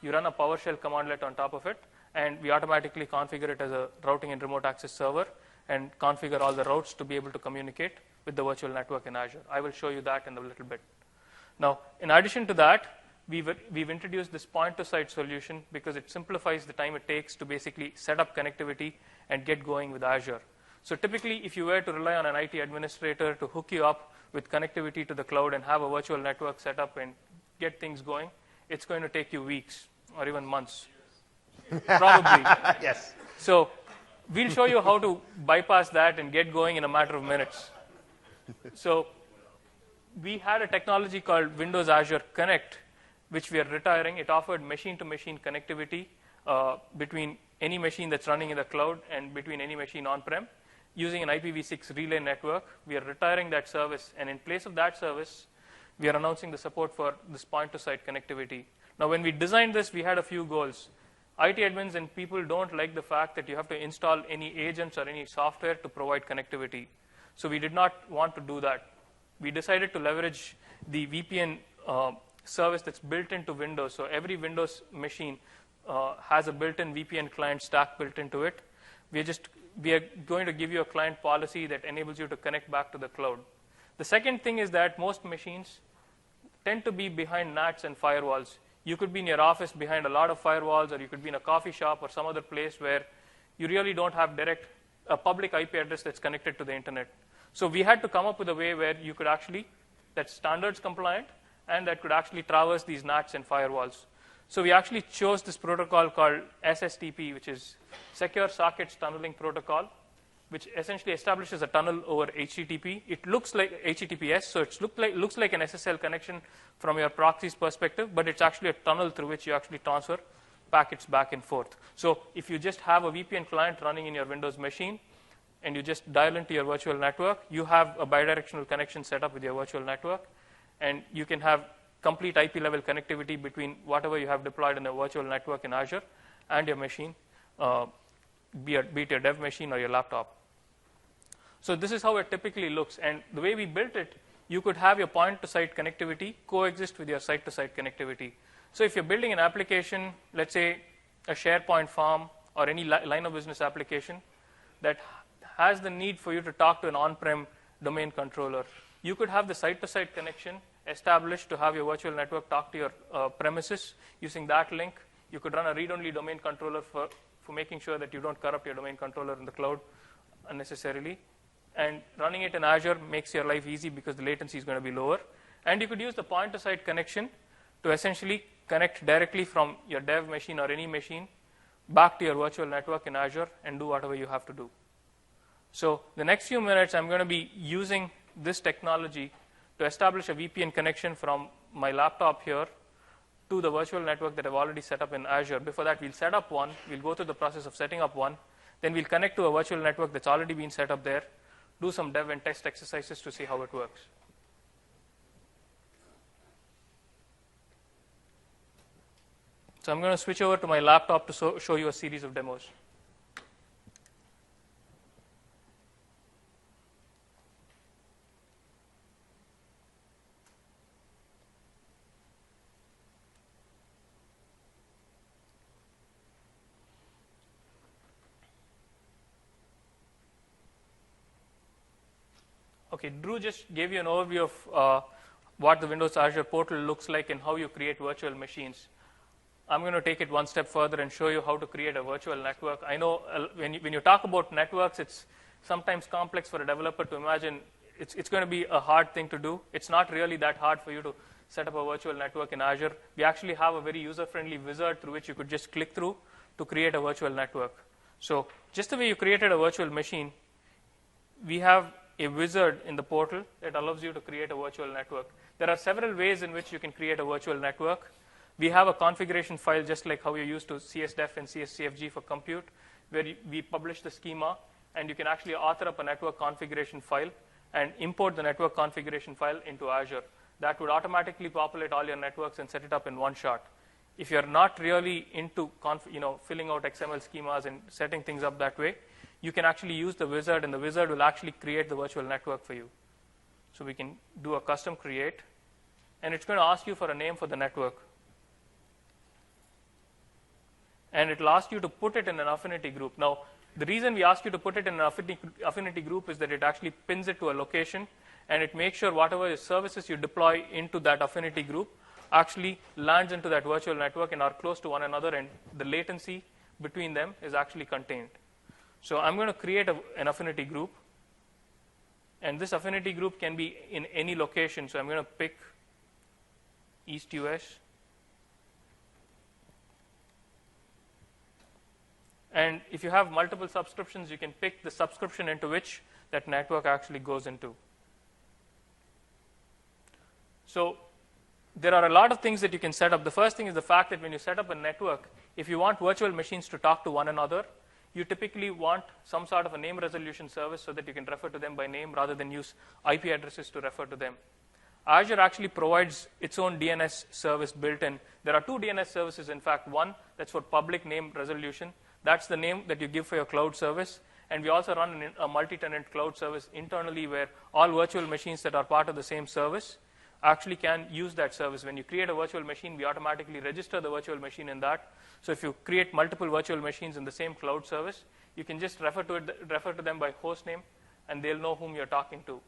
You run a PowerShell commandlet on top of it, and we automatically configure it as a routing and remote access server and configure all the routes to be able to communicate with the virtual network in Azure. I will show you that in a little bit. Now, in addition to that, we've introduced this point-to-site solution because it simplifies the time it takes to basically set up connectivity and get going with Azure. So typically, if you were to rely on an IT administrator to hook you up with connectivity to the cloud and have a virtual network set up and get things going, it's going to take you weeks or even months. Probably. Yes. So we'll show you how to bypass that and get going in a matter of minutes. So we had a technology called Windows Azure Connect, which we are retiring. It offered machine-to-machine connectivity between any machine that's running in the cloud and between any machine on-prem using an IPv6 relay network. We are retiring that service, and in place of that service, we are announcing the support for this point-to-site connectivity. Now, when we designed this, we had a few goals. IT admins and people don't like the fact that you have to install any agents or any software to provide connectivity. So we did not want to do that. We decided to leverage the VPN service that's built into Windows. So every Windows machine has a built-in VPN client stack built into it. We are just we are going to give you a client policy that enables you to connect back to the cloud. The second thing is that most machines tend to be behind NATs and firewalls. You could be in your office behind a lot of firewalls, or you could be in a coffee shop or some other place where you really don't have a public IP address that's connected to the internet. So we had to come up with a way where you could actually, that's standards compliant, and that could actually traverse these NATs and firewalls. So we actually chose this protocol called SSTP, which is Secure Sockets Tunneling Protocol, which essentially establishes a tunnel over HTTP. It looks like HTTPS, so it looks like an SSL connection from your proxy's perspective, but it's actually a tunnel through which you actually transfer packets back and forth. So if you just have a VPN client running in your Windows machine, and you just dial into your virtual network, you have a bidirectional connection set up with your virtual network, and you can have complete IP-level connectivity between whatever you have deployed in a virtual network in Azure and your machine, be it your dev machine or your laptop. So this is how it typically looks. And the way we built it, you could have your point-to-site connectivity coexist with your site-to-site connectivity. So if you're building an application, let's say a SharePoint farm or any line of business application that has the need for you to talk to an on-prem domain controller, you could have the site-to-site connection established to have your virtual network talk to your premises using that link. You could run a read-only domain controller for making sure that you don't corrupt your domain controller in the cloud unnecessarily. And running it in Azure makes your life easy because the latency is going to be lower. And you could use the point-to-site connection to essentially connect directly from your dev machine or any machine back to your virtual network in Azure and do whatever you have to do. So the next few minutes, I'm going to be using this technology to establish a VPN connection from my laptop here to the virtual network that I've already set up in Azure. Before that, we'll set up one. We'll go through the process of setting up one. Then we'll connect to a virtual network that's already been set up there, do some dev and test exercises to see how it works. So I'm going to switch over to my laptop to show you a series of demos. Okay, Drew just gave you an overview of what the Windows Azure portal looks like and how you create virtual machines. I'm going to take it one step further and show you how to create a virtual network. I know when you talk about networks, it's sometimes complex for a developer to imagine. It's going to be a hard thing to do. It's not really that hard for you to set up a virtual network in Azure. We actually have a very user-friendly wizard through which you could just click through to create a virtual network. So just the way you created a virtual machine, we have a wizard in the portal that allows you to create a virtual network. There are several ways in which you can create a virtual network. We have a configuration file just like how you're used to CSDEF and CSCFG for compute, where we publish the schema, and you can actually author up a network configuration file and import the network configuration file into Azure. That would automatically populate all your networks and set it up in one shot. If you're not really into filling out XML schemas and setting things up that way, you can actually use the wizard, and the wizard will actually create the virtual network for you. So we can do a custom create, and it's going to ask you for a name for the network. And it will ask you to put it in an affinity group. Now, the reason we ask you to put it in an affinity group is that it actually pins it to a location, and it makes sure whatever services you deploy into that affinity group actually lands into that virtual network and are close to one another, and the latency between them is actually contained. So I'm going to create an affinity group, and this affinity group can be in any location. So I'm going to pick East US. And if you have multiple subscriptions, you can pick the subscription into which that network actually goes into. So there are a lot of things that you can set up. The first thing is the fact that when you set up a network, if you want virtual machines to talk to one another, you typically want some sort of a name resolution service so that you can refer to them by name rather than use IP addresses to refer to them. Azure actually provides its own DNS service built in. There are two DNS services, in fact. One that's for public name resolution. That's the name that you give for your cloud service. And we also run a multi-tenant cloud service internally where all virtual machines that are part of the same service actually can use that service. When you create a virtual machine, we automatically register the virtual machine in that. So if you create multiple virtual machines in the same cloud service, you can just refer to them by host name, and they'll know whom you're talking to.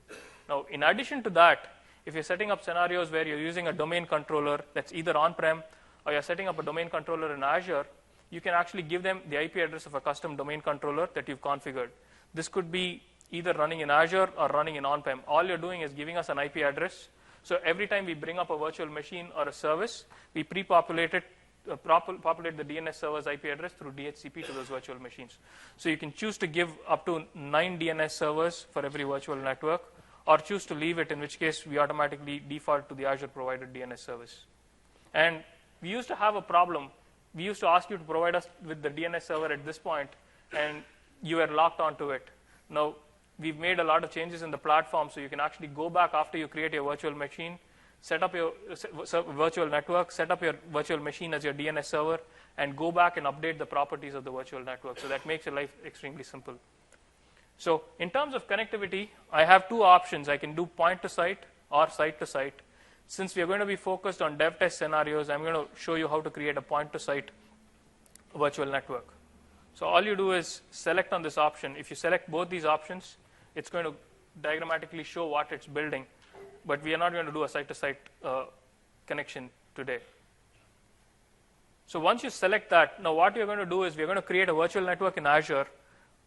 Now, in addition to that, if you're setting up scenarios where you're using a domain controller that's either on-prem or you're setting up a domain controller in Azure, you can actually give them the IP address of a custom domain controller that you've configured. This could be either running in Azure or running in on-prem. All you're doing is giving us an IP address. So every time we bring up a virtual machine or a service, we populate the DNS server's IP address through DHCP to those virtual machines. So you can choose to give up to 9 DNS servers for every virtual network, or choose to leave it, in which case we automatically default to the Azure provided DNS service. And we used to have a problem. We used to ask you to provide us with the DNS server at this point, and you were locked onto it. Now, we've made a lot of changes in the platform, so you can actually go back after you create your virtual machine, set up your virtual network, set up your virtual machine as your DNS server, and go back and update the properties of the virtual network. So that makes your life extremely simple. So in terms of connectivity, I have two options. I can do point-to-site or site-to-site. Since we are going to be focused on dev test scenarios, I'm going to show you how to create a point-to-site virtual network. So all you do is select on this option. If you select both these options, it's going to diagrammatically show what it's building. But we are not going to do a site-to-site connection today. So once you select that, now what you're going to do is we're going to create a virtual network in Azure.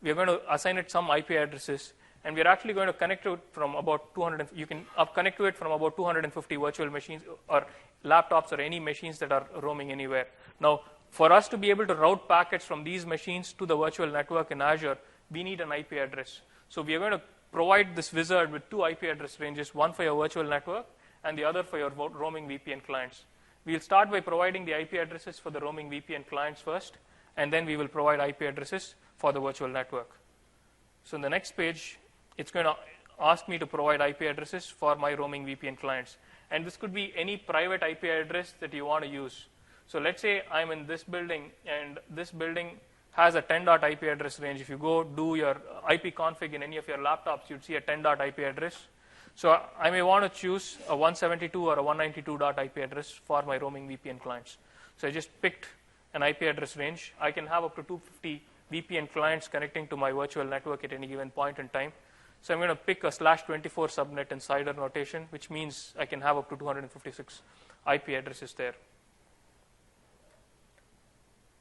We're going to assign it some IP addresses, and we're actually going to connect to it from about 200. You can connect to it from about 250 virtual machines or laptops or any machines that are roaming anywhere. Now, for us to be able to route packets from these machines to the virtual network in Azure, we need an IP address. So we are going to provide this wizard with two IP address ranges, one for your virtual network and the other for your roaming VPN clients. We'll start by providing the IP addresses for the roaming VPN clients first, and then we will provide IP addresses for the virtual network. So in the next page, it's going to ask me to provide IP addresses for my roaming VPN clients. And this could be any private IP address that you want to use. So let's say I'm in this building, and this building has a 10.IP address range. If you go do your IP config in any of your laptops, you'd see a 10.IP address. So I may want to choose a 172 or a 192.IP address for my roaming VPN clients. So I just picked an IP address range. I can have up to 250 VPN clients connecting to my virtual network at any given point in time. So I'm going to pick a /24 subnet in CIDR notation, which means I can have up to 256 IP addresses there.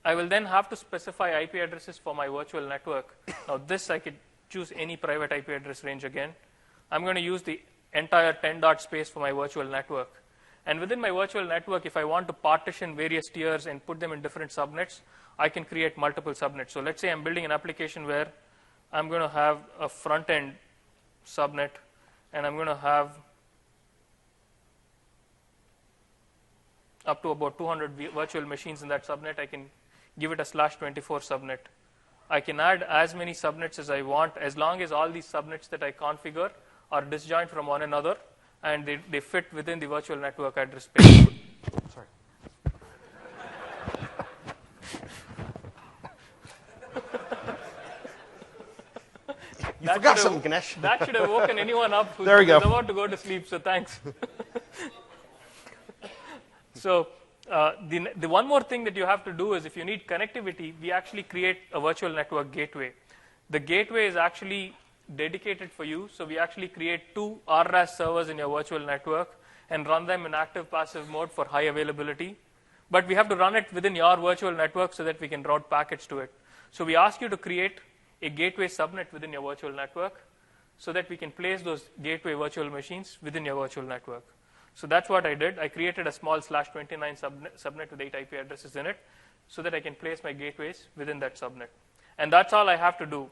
I will then have to specify IP addresses for my virtual network. Now this, I could choose any private IP address range again. I'm going to use the entire 10 dot space for my virtual network. And within my virtual network, if I want to partition various tiers and put them in different subnets, I can create multiple subnets. So let's say I'm building an application where I'm going to have a front-end subnet, and I'm going to have up to about 200 virtual machines in that subnet. I can give it a /24 subnet. I can add as many subnets as I want, as long as all these subnets that I configure are disjoint from one another, and they fit within the virtual network address space. Sorry. You forgot something, Ganesh. That should have woken anyone up who's about to go to sleep, so thanks. So the one more thing that you have to do is, if you need connectivity, we actually create a virtual network gateway. The gateway is actually dedicated for you, so we actually create 2 RAS servers in your virtual network and run them in active passive mode for high availability. But we have to run it within your virtual network so that we can route packets to it. So we ask you to create a gateway subnet within your virtual network so that we can place those gateway virtual machines within your virtual network. So that's what I did. I created a small /29 subnet with 8 IP addresses in it so that I can place my gateways within that subnet. And that's all I have to do.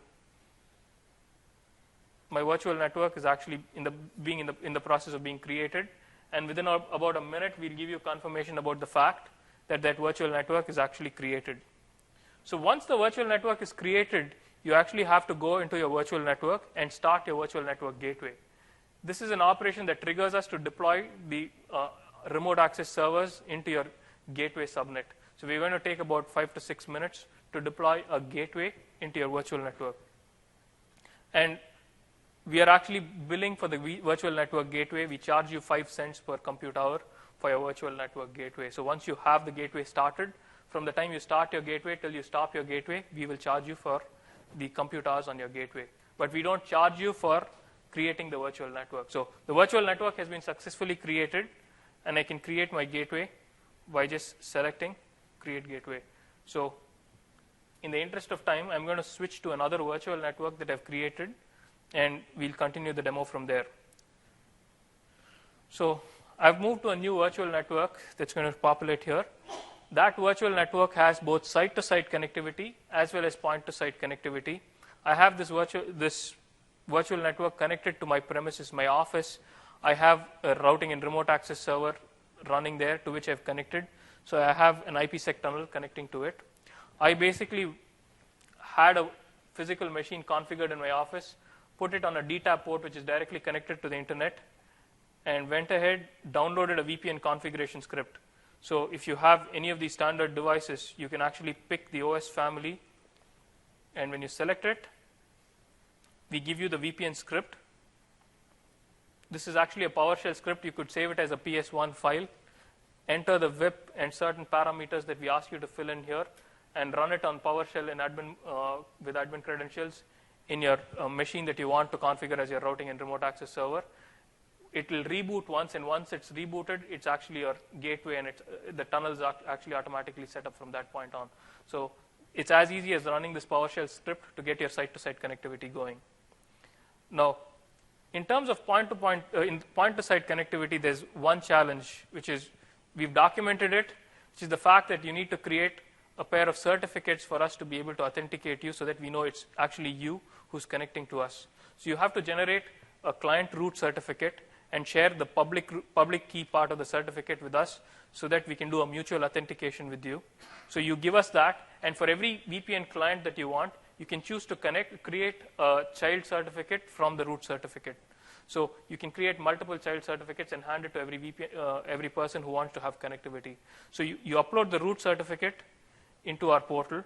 My virtual network is actually in the process of being created, and within about a minute, we'll give you confirmation about the fact that that virtual network is actually created. So once the virtual network is created, you actually have to go into your virtual network and start your virtual network gateway. This is an operation that triggers us to deploy the remote access servers into your gateway subnet. So we're going to take about 5 to 6 minutes to deploy a gateway into your virtual network. And we are actually billing for the virtual network gateway. We charge you 5 cents per compute hour for your virtual network gateway. So once you have the gateway started, from the time you start your gateway till you stop your gateway, we will charge you for the compute hours on your gateway. But we don't charge you for creating the virtual network. So the virtual network has been successfully created, and I can create my gateway by just selecting Create Gateway. So in the interest of time, I'm going to switch to another virtual network that I've created, and we'll continue the demo from there. So I've moved to a new virtual network that's going to populate here. That virtual network has both site-to-site connectivity as well as point-to-site connectivity. I have this virtual network connected to my premises, my office. I have a routing and remote access server running there to which I've connected. So I have an IPsec tunnel connecting to it. I basically had a physical machine configured in my office, put it on a DTAP port which is directly connected to the internet, and went ahead, downloaded a VPN configuration script. So if you have any of these standard devices, you can actually pick the OS family, and when you select it, we give you the VPN script. This is actually a PowerShell script. You could save it as a PS1 file, enter the VIP and certain parameters that we ask you to fill in here, and run it on PowerShell in admin, with admin credentials in your machine that you want to configure as your routing and remote access server. It will reboot once, and once it's rebooted, it's actually your gateway, and the tunnels are actually automatically set up from that point on. So it's as easy as running this PowerShell script to get your site-to-site connectivity going. Now, in terms of point-to-site connectivity, there's one challenge, which is we've documented it, which is the fact that you need to create a pair of certificates for us to be able to authenticate you so that we know it's actually you who's connecting to us. So you have to generate a client root certificate and share the public key part of the certificate with us so that we can do a mutual authentication with you. So you give us that, and for every VPN client that you want, you can choose to create a child certificate from the root certificate. So you can create multiple child certificates and hand it to every person who wants to have connectivity. So you upload the root certificate into our portal,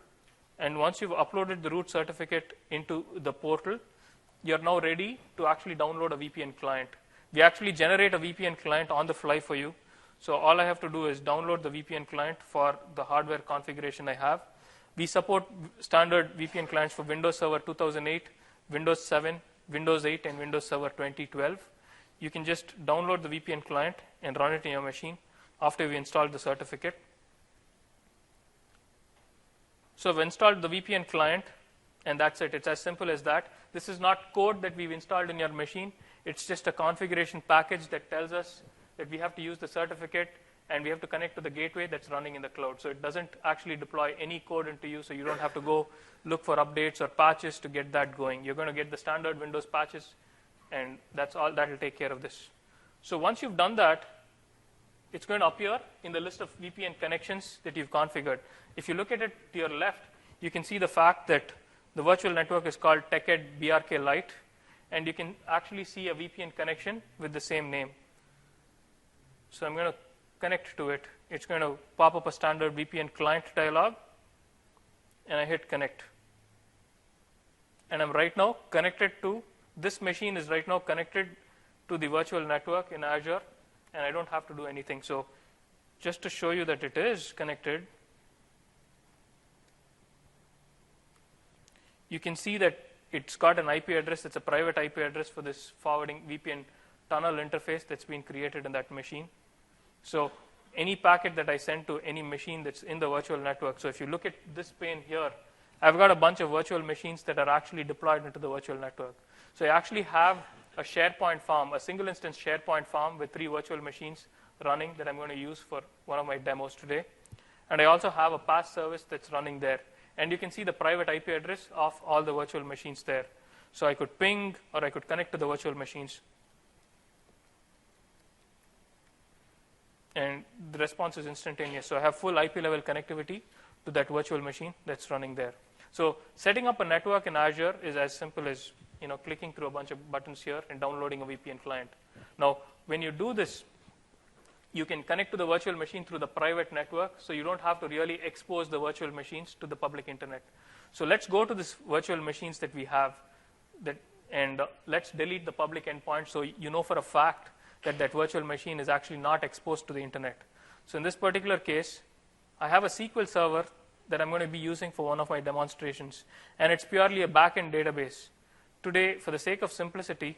and once you've uploaded the root certificate into the portal, you're now ready to actually download a VPN client. We actually generate a VPN client on the fly for you. So all I have to do is download the VPN client for the hardware configuration I have. We support standard VPN clients for Windows Server 2008, Windows 7, Windows 8, and Windows Server 2012. You can just download the VPN client and run it in your machine after we installed the certificate. So I've installed the VPN client, and that's it. It's as simple as that. This is not code that we've installed in your machine. It's just a configuration package that tells us that we have to use the certificate and we have to connect to the gateway that's running in the cloud. So it doesn't actually deploy any code into you, so you don't have to go look for updates or patches to get that going. You're going to get the standard Windows patches, and that's all. That will take care of this. So once you've done that, it's going to appear in the list of VPN connections that you've configured. If you look at it to your left, you can see the fact that the virtual network is called TechEd BRK Lite, and you can actually see a VPN connection with the same name. So I'm going to connect to it. It's going to pop up a standard VPN client dialog, and I hit connect. And I'm right now connected to, this machine is right now connected to the virtual network in Azure, and I don't have to do anything. So just to show you that it is connected, you can see that it's got an IP address. It's a private IP address for this forwarding VPN tunnel interface that's been created in that machine. So any packet that I send to any machine that's in the virtual network, so if you look at this pane here, I've got a bunch of virtual machines that are actually deployed into the virtual network. So I actually have a SharePoint farm, a single instance SharePoint farm with 3 virtual machines running that I'm going to use for one of my demos today. And I also have a PaaS service that's running there. And you can see the private IP address of all the virtual machines there. So I could ping, or I could connect to the virtual machines. And the response is instantaneous. So I have full IP level connectivity to that virtual machine that's running there. So setting up a network in Azure is as simple as clicking through a bunch of buttons here and downloading a VPN client. Now, when you do this, you can connect to the virtual machine through the private network, so you don't have to really expose the virtual machines to the public internet. So let's go to this virtual machines that we have, and let's delete the public endpoint so you know for a fact that that virtual machine is actually not exposed to the internet. So in this particular case, I have a SQL server that I'm going to be using for one of my demonstrations, and it's purely a backend database. Today, for the sake of simplicity,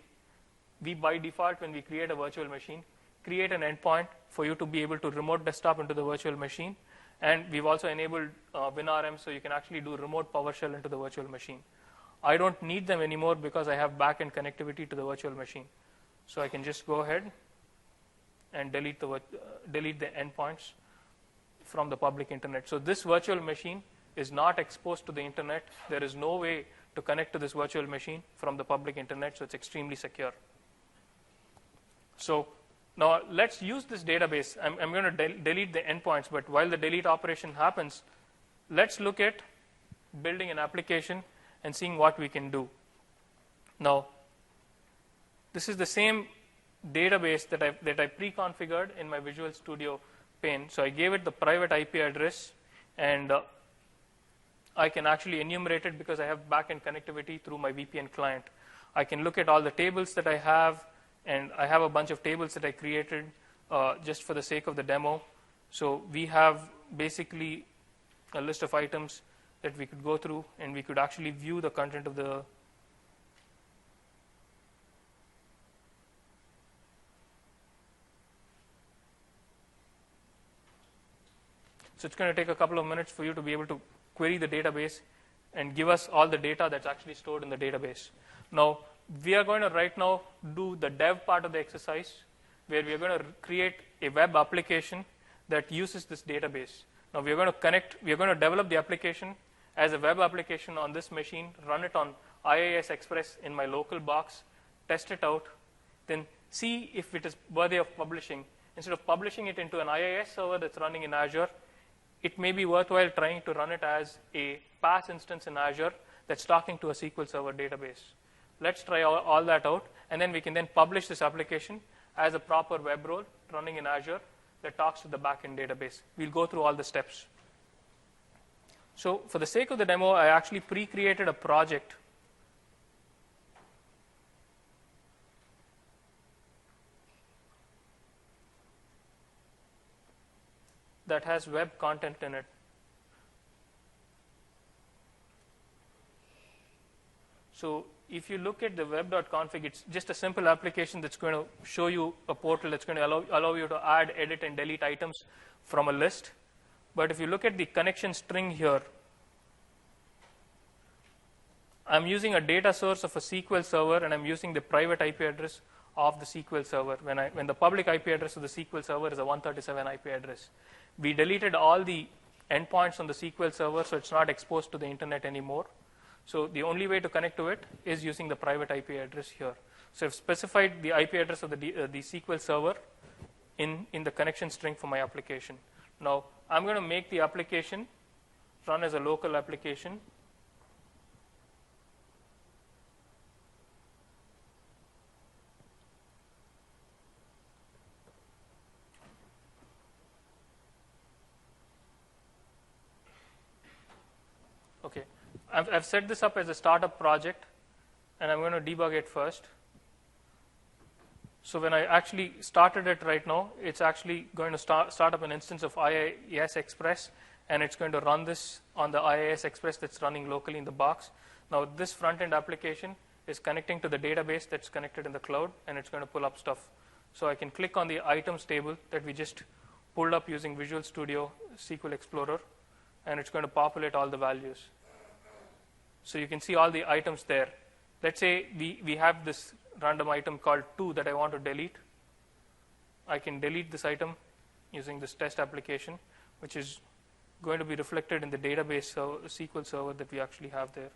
we by default, when we create a virtual machine, create an endpoint for you to be able to remote desktop into the virtual machine, and we've also enabled WinRM, so you can actually do remote PowerShell into the virtual machine. I don't need them anymore because I have backend connectivity to the virtual machine. So I can just go ahead and delete the endpoints from the public internet. So this virtual machine is not exposed to the internet. There is no way to connect to this virtual machine from the public internet, so it's extremely secure. So now let's use this database. I'm going to delete the endpoints, but while the delete operation happens, let's look at building an application and seeing what we can do. Now, this is the same database that I pre-configured in my Visual Studio pane. So I gave it the private IP address, and I can actually enumerate it because I have backend connectivity through my VPN client. I can look at all the tables that I have, and I have a bunch of tables that I created just for the sake of the demo. So we have basically a list of items that we could go through, and we could actually view the content of the So it's going to take a couple of minutes for you to be able to query the database and give us all the data that's actually stored in the database. Now, we are going to right now do the dev part of the exercise, where we are going to create a web application that uses this database. Now, we are going to develop the application as a web application on this machine, run it on IaaS Express in my local box, test it out, then see if it is worthy of publishing. Instead of publishing it into an IaaS server that's running in Azure, it may be worthwhile trying to run it as a PaaS instance in Azure that's talking to a SQL Server database. Let's try all that out, and then we can then publish this application as a proper web role running in Azure that talks to the backend database. We'll go through all the steps. So for the sake of the demo, I actually pre-created a project that has web content in it. So if you look at the web.config, it's just a simple application that's going to show you a portal that's going to allow you to add, edit, and delete items from a list. But if you look at the connection string here, I'm using a data source of a SQL server, and I'm using the private IP address of the SQL server when the public IP address of the SQL server is a 137 IP address. We deleted all the endpoints on the SQL server, so it's not exposed to the internet anymore. So the only way to connect to it is using the private IP address here. So I've specified the IP address of the SQL server in the connection string for my application. Now, I'm going to make the application run as a local application. Okay, I've set this up as a startup project, and I'm going to debug it first. So when I actually started it right now, it's actually going to start up an instance of IaaS Express, and it's going to run this on the IaaS Express that's running locally in the box. Now, this front-end application is connecting to the database that's connected in the cloud, and it's going to pull up stuff. So I can click on the items table that we just pulled up using Visual Studio SQL Explorer, and it's going to populate all the values. So you can see all the items there. Let's say we have this random item called 2 that I want to delete. I can delete this item using this test application, which is going to be reflected in the database SQL server that we actually have there.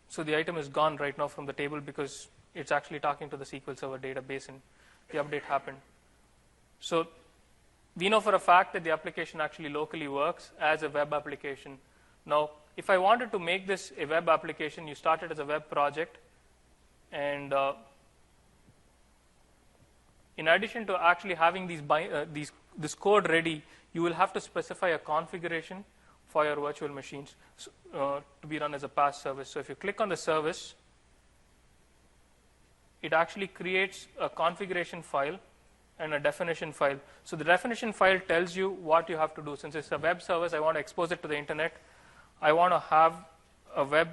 So the item is gone right now from the table because it's actually talking to the SQL Server database, and the update happened. So we know for a fact that the application actually locally works as a web application. Now, if I wanted to make this a web application, you start it as a web project, and in addition to actually having this code ready, you will have to specify a configuration for your virtual machines to be run as a PaaS service. So if you click on the service, it actually creates a configuration file and a definition file. So the definition file tells you what you have to do. Since it's a web service, I want to expose it to the internet. I want to have a web,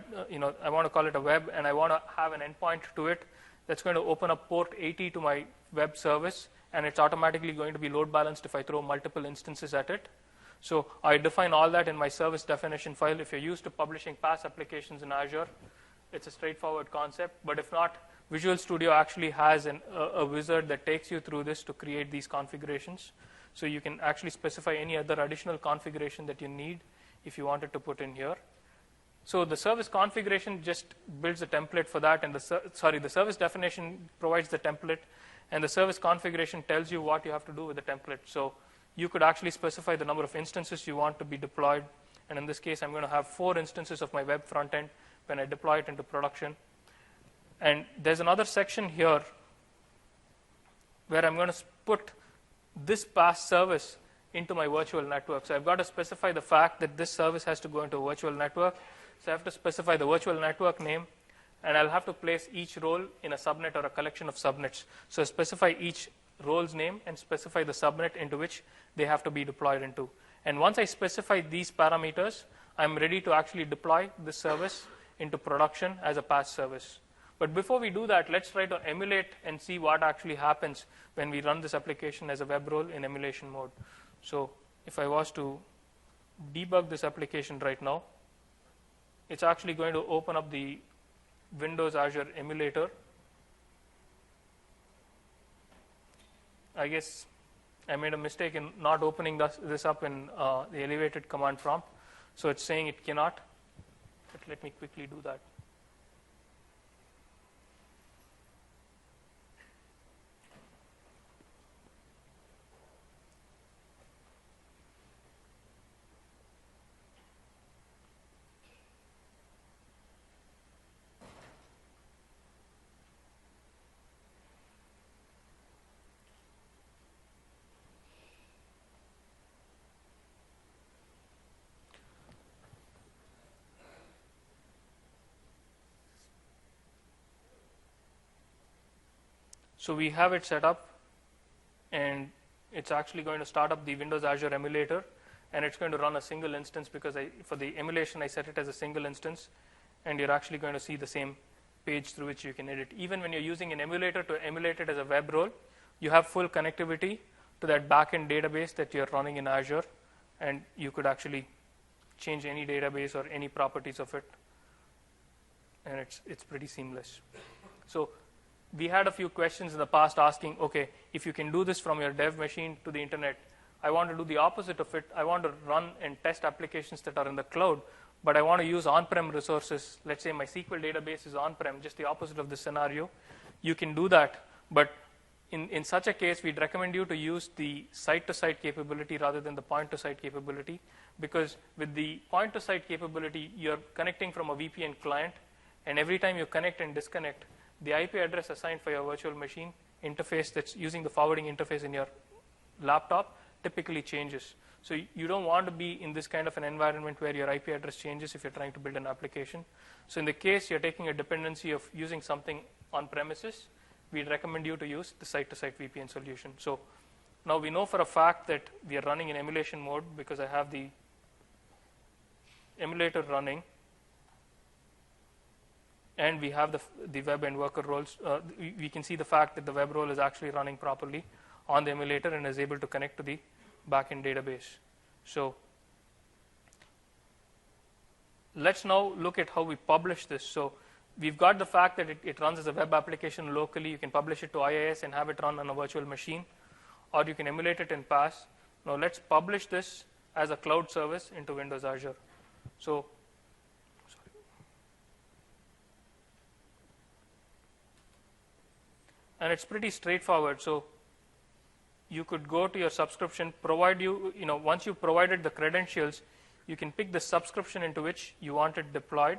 I want to call it a web, and I want to have an endpoint to it that's going to open up port 80 to my web service, and it's automatically going to be load balanced if I throw multiple instances at it. So I define all that in my service definition file. If you're used to publishing PaaS applications in Azure, it's a straightforward concept. But if not, Visual Studio actually has a wizard that takes you through this to create these configurations. So you can actually specify any other additional configuration that you need if you wanted to put in here. So the service configuration just builds a template for that, and the service definition provides the template, and the service configuration tells you what you have to do with the template. So you could actually specify the number of instances you want to be deployed, and in this case, I'm going to have 4 instances of my web front end when I deploy it into production. And there's another section here where I'm going to put this PaaS service into my virtual network. So I've got to specify the fact that this service has to go into a virtual network. So I have to specify the virtual network name, and I'll have to place each role in a subnet or a collection of subnets. So specify each role's name and specify the subnet into which they have to be deployed into. And once I specify these parameters, I'm ready to actually deploy this service into production as a PaaS service. But before we do that, let's try to emulate and see what actually happens when we run this application as a web role in emulation mode. So if I was to debug this application right now, it's actually going to open up the Windows Azure emulator. I guess I made a mistake in not opening this up in the elevated command prompt. So it's saying it cannot. But let me quickly do that. So we have it set up, and it's actually going to start up the Windows Azure emulator, and it's going to run a single instance because for the emulation I set it as a single instance, and you're actually going to see the same page through which you can edit. Even when you're using an emulator to emulate it as a web role, you have full connectivity to that backend database that you're running in Azure, and you could actually change any database or any properties of it, and it's pretty seamless. So we had a few questions in the past asking, okay, if you can do this from your dev machine to the internet, I want to do the opposite of it. I want to run and test applications that are in the cloud, but I want to use on-prem resources. Let's say my SQL database is on-prem, just the opposite of this scenario. You can do that, but in such a case, we'd recommend you to use the site-to-site capability rather than the point-to-site capability, because with the point-to-site capability, you're connecting from a VPN client, and every time you connect and disconnect, the IP address assigned for your virtual machine interface that's using the forwarding interface in your laptop typically changes. So you don't want to be in this kind of an environment where your IP address changes if you're trying to build an application. So in the case you're taking a dependency of using something on premises, we'd recommend you to use the site-to-site VPN solution. So now we know for a fact that we are running in emulation mode because I have the emulator running, and we have the web and worker roles. We can see the fact that the web role is actually running properly on the emulator and is able to connect to the backend database. So let's now look at how we publish this. So we've got the fact that it runs as a web application locally. You can publish it to IaaS and have it run on a virtual machine, or you can emulate it in PaaS. Now let's publish this as a cloud service into Windows Azure. So and it's pretty straightforward. So you could go to your subscription, once you've provided the credentials, you can pick the subscription into which you want it deployed.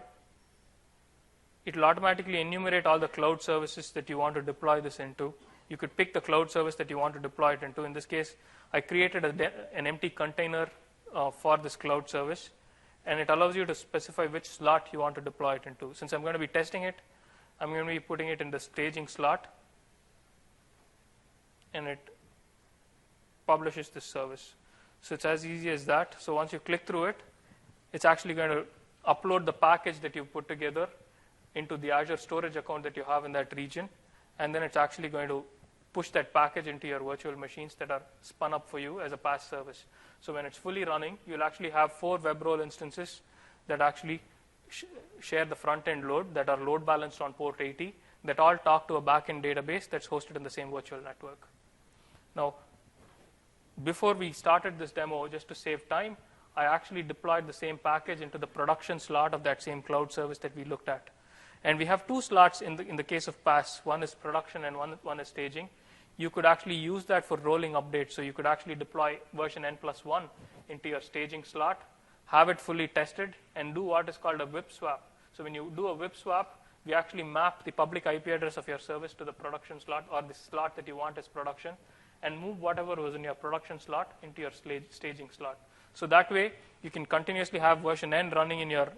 It will automatically enumerate all the cloud services that you want to deploy this into. you could pick the cloud service that you want to deploy it into. In this case, I created an empty container for this cloud service, and it allows you to specify which slot you want to deploy it into. Since I'm going to be testing it, I'm going to be putting it in the staging slot, and it publishes this service. So it's as easy as that. So once you click through it, it's actually going to upload the package that you've put together into the Azure storage account that you have in that region, and then it's actually going to push that package into your virtual machines that are spun up for you as a PaaS service. So when it's fully running, you'll actually have 4 web role instances that actually share the front-end load, that are load balanced on port 80, that all talk to a back-end database that's hosted in the same virtual network. Now, before we started this demo, just to save time, I actually deployed the same package into the production slot of that same cloud service that we looked at. And we have 2 slots in the case of PaaS. One is production and one is staging. You could actually use that for rolling updates. So you could actually deploy version N+1 into your staging slot, have it fully tested, and do what is called a whip swap. So when you do a whip swap, we actually map the public IP address of your service to the production slot, or the slot that you want as production, and move whatever was in your production slot into your staging slot. So that way, you can continuously have version N running in your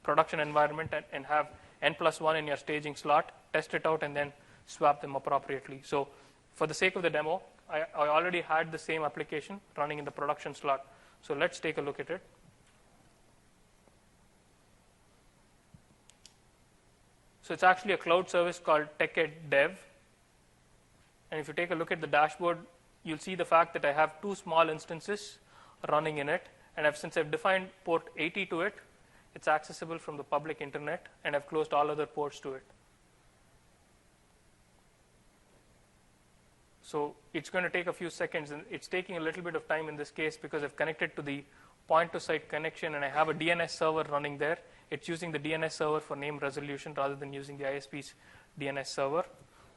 production environment and have N+1 in your staging slot, test it out, and then swap them appropriately. So for the sake of the demo, I already had the same application running in the production slot. So let's take a look at it. So it's actually a cloud service called TechEd-Dev. And if you take a look at the dashboard, you'll see the fact that I have 2 small instances running in it. And since I've defined port 80 to it, it's accessible from the public internet, and I've closed all other ports to it. So it's going to take a few seconds, and it's taking a little bit of time in this case because I've connected to the point-to-site connection, and I have a DNS server running there. It's using the DNS server for name resolution rather than using the ISP's DNS server.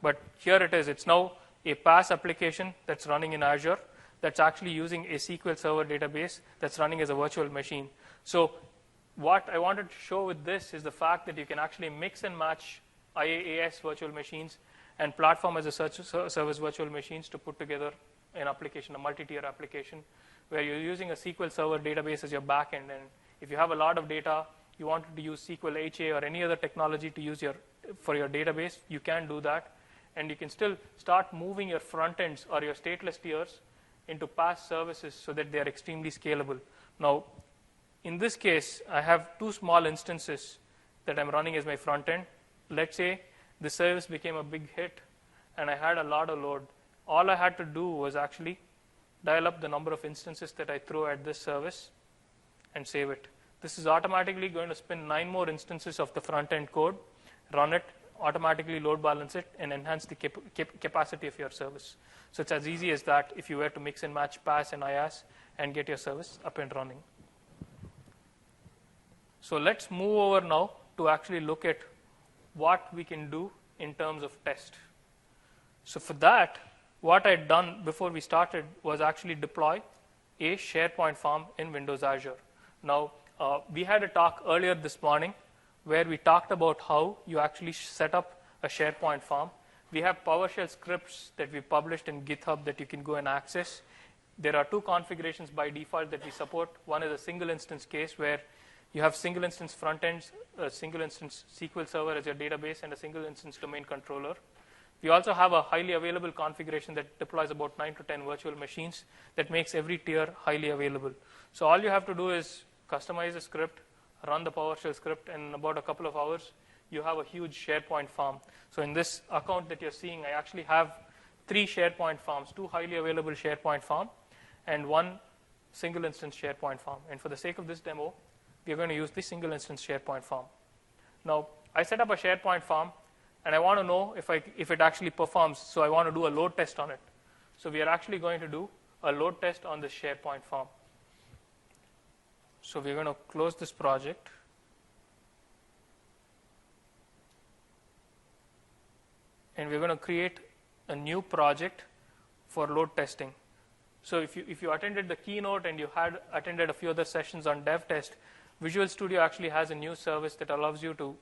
But here it is. It's now a PaaS application that's running in Azure that's actually using a SQL Server database that's running as a virtual machine. So what I wanted to show with this is the fact that you can actually mix and match IaaS virtual machines and platform as a service virtual machines to put together an application, a multi-tier application, where you're using a SQL Server database as your backend. And if you have a lot of data, you wanted to use SQL HA or any other technology to use for your database, you can do that. And you can still start moving your front ends or your stateless tiers into PaaS services so that they are extremely scalable. Now, in this case, I have 2 small instances that I'm running as my front end. Let's say the service became a big hit and I had a lot of load. All I had to do was actually dial up the number of instances that I throw at this service and save it. This is automatically going to spin 9 more instances of the front end code, run it, automatically load balance it, and enhance the capacity of your service. So it's as easy as that if you were to mix and match PaaS and IaaS and get your service up and running. So let's move over now to actually look at what we can do in terms of test. So for that, what I'd done before we started was actually deploy a SharePoint farm in Windows Azure. Now, we had a talk earlier this morning where we talked about how you actually set up a SharePoint farm. We have PowerShell scripts that we published in GitHub that you can go and access. There are 2 configurations by default that we support. One is a single instance case where you have single instance front ends, a single instance SQL Server as your database, and a single instance domain controller. We also have a highly available configuration that deploys about 9 to 10 virtual machines that makes every tier highly available. So all you have to do is customize a script, run the PowerShell script, and in about a couple of hours, you have a huge SharePoint farm. So in this account that you're seeing, I actually have 3 SharePoint farms, 2 highly available SharePoint farm, and 1 single instance SharePoint farm. And for the sake of this demo, we're going to use the single instance SharePoint farm. Now, I set up a SharePoint farm, and I want to know if it actually performs. So I want to do a load test on it. So we are actually going to do a load test on this SharePoint farm. So we're going to close this project. And we're going to create a new project for load testing. So if you attended the keynote and you had attended a few other sessions on dev test, Visual Studio actually has a new service that allows you to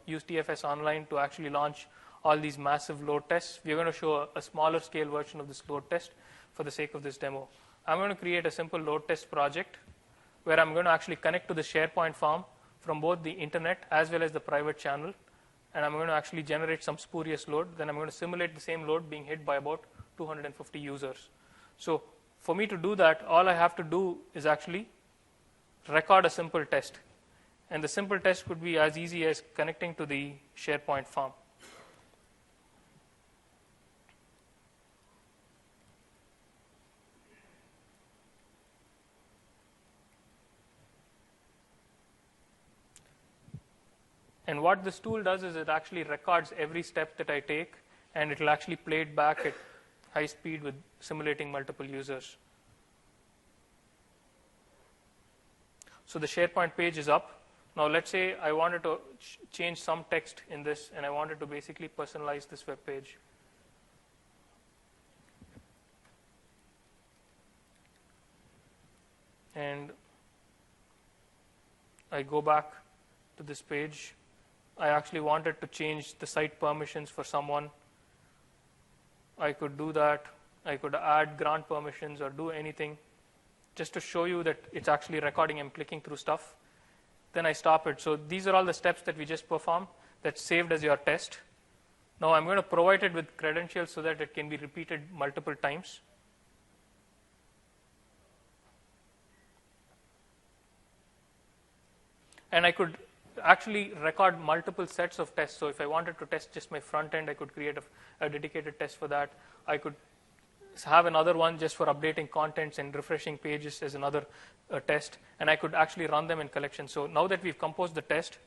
use TFS Online to actually launch all these massive load tests. We're going to show a smaller scale version of this load test for the sake of this demo. I'm going to create a simple load test project where I'm going to actually connect to the SharePoint farm from both the internet as well as the private channel, and I'm going to actually generate some spurious load. Then I'm going to simulate the same load being hit by about 250 users. So for me to do that, all I have to do is actually record a simple test. And the simple test could be as easy as connecting to the SharePoint farm. And what this tool does is it actually records every step that I take, and it will actually play it back at high speed with simulating multiple users. So the SharePoint page is up. Now let's say I wanted to change some text in this, and I wanted to basically personalize this web page. And I go back to this page. I actually wanted to change the site permissions for someone. I could do that. I could add grant permissions or do anything just to show you that it's actually recording and clicking through stuff. Then I stop it. So these are all the steps that we just performed that's saved as your test. Now I'm going to provide it with credentials so that it can be repeated multiple times. And I could actually record multiple sets of tests. So if I wanted to test just my front end, I could create a dedicated test for that. I could have another one just for updating contents and refreshing pages as another test. And I could actually run them in collection. So now that we've composed the test,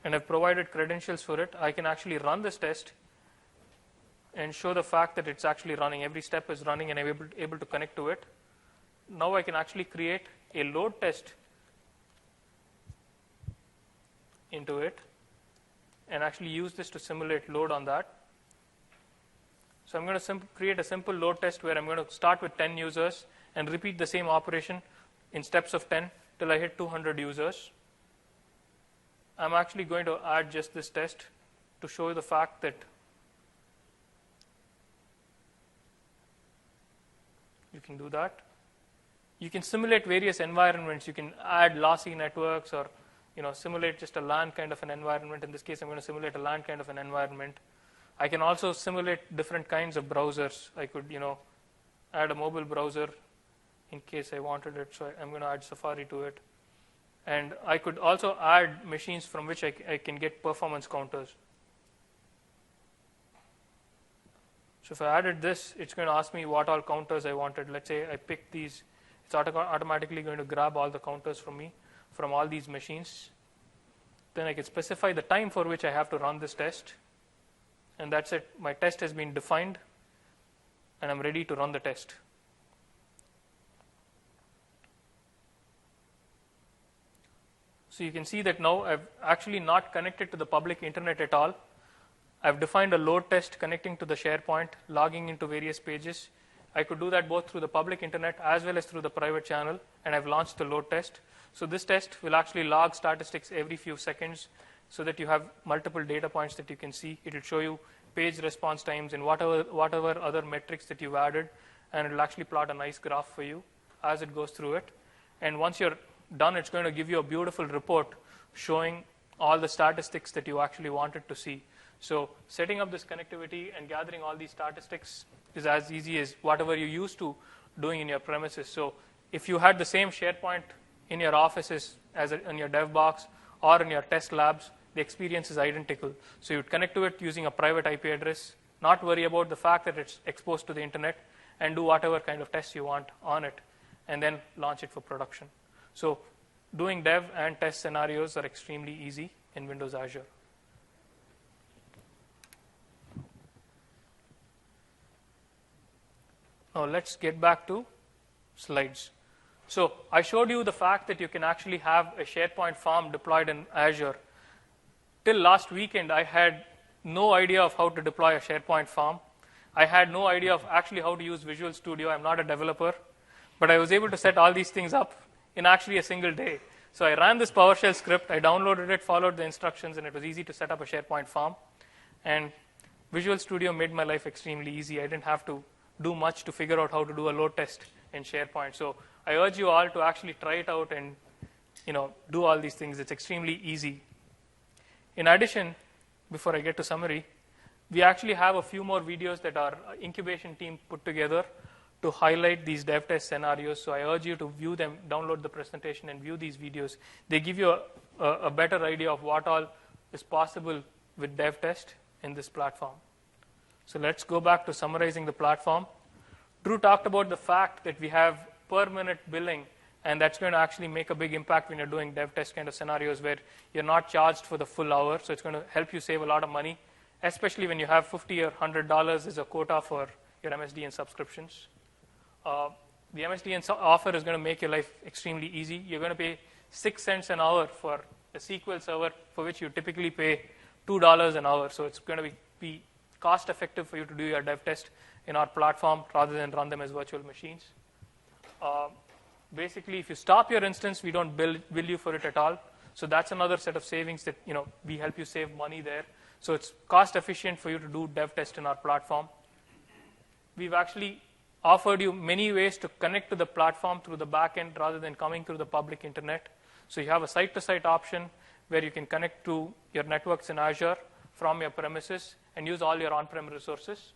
and I've provided credentials for it, I can actually run this test and show the fact that it's actually running. Every step is running and I'm able to connect to it. Now I can actually create a load test into it and actually use this to simulate load on that. So I'm going to create a simple load test where I'm going to start with 10 users and repeat the same operation in steps of 10 till I hit 200 users. I'm actually going to add just this test to show you the fact that you can do that. You can simulate various environments. You can add lossy networks or simulate just a LAN kind of an environment. In this case, I'm going to simulate a LAN kind of an environment. I can also simulate different kinds of browsers. I could add a mobile browser in case I wanted it. So I'm going to add Safari to it. And I could also add machines from which I can get performance counters. So if I added this, it's going to ask me what all counters I wanted. Let's say I pick these. It's automatically going to grab all the counters from me, from all these machines. Then I can specify the time for which I have to run this test. And that's it. My test has been defined, and I'm ready to run the test. So you can see that now I've actually not connected to the public internet at all. I've defined a load test connecting to the SharePoint, logging into various pages. I could do that both through the public internet as well as through the private channel, and I've launched the load test. So this test will actually log statistics every few seconds so that you have multiple data points that you can see. It will show you page response times and whatever other metrics that you've added, and it will actually plot a nice graph for you as it goes through it. And once you're done, it's going to give you a beautiful report showing all the statistics that you actually wanted to see. So setting up this connectivity and gathering all these statistics is as easy as whatever you used to doing in your premises. So if you had the same SharePoint in your offices as in your dev box or in your test labs, the experience is identical. So you'd connect to it using a private IP address, not worry about the fact that it's exposed to the internet, and do whatever kind of tests you want on it, and then launch it for production. So doing dev and test scenarios are extremely easy in Windows Azure. Now let's get back to slides. So I showed you the fact that you can actually have a SharePoint farm deployed in Azure. Till last weekend, I had no idea of how to deploy a SharePoint farm. I had no idea of actually how to use Visual Studio. I'm not a developer. But I was able to set all these things up in actually a single day. So I ran this PowerShell script. I downloaded it, followed the instructions, and it was easy to set up a SharePoint form. And Visual Studio made my life extremely easy. I didn't have to do much to figure out how to do a load test in SharePoint. So I urge you all to actually try it out and do all these things. It's extremely easy. In addition, before I get to summary, we actually have a few more videos that our incubation team put together to highlight these dev test scenarios. So I urge you to view them, download the presentation, and view these videos. They give you a better idea of what all is possible with dev test in this platform. So let's go back to summarizing the platform. Drew talked about the fact that we have per minute billing, and that's going to actually make a big impact when you're doing dev test kind of scenarios where you're not charged for the full hour. So it's going to help you save a lot of money, especially when you have $50 or $100 as a quota for your MSDN subscriptions. The MSDN offer is going to make your life extremely easy. You're going to pay 6 cents an hour for a SQL server for which you typically pay $2 an hour. So it's going to be cost effective for you to do your dev test in our platform rather than run them as virtual machines. Basically, if you stop your instance, we don't bill you for it at all. So that's another set of savings that we help you save money there. So it's cost efficient for you to do dev test in our platform. We've actually offered you many ways to connect to the platform through the back end rather than coming through the public internet. So you have a site-to-site option where you can connect to your networks in Azure from your premises and use all your on-prem resources.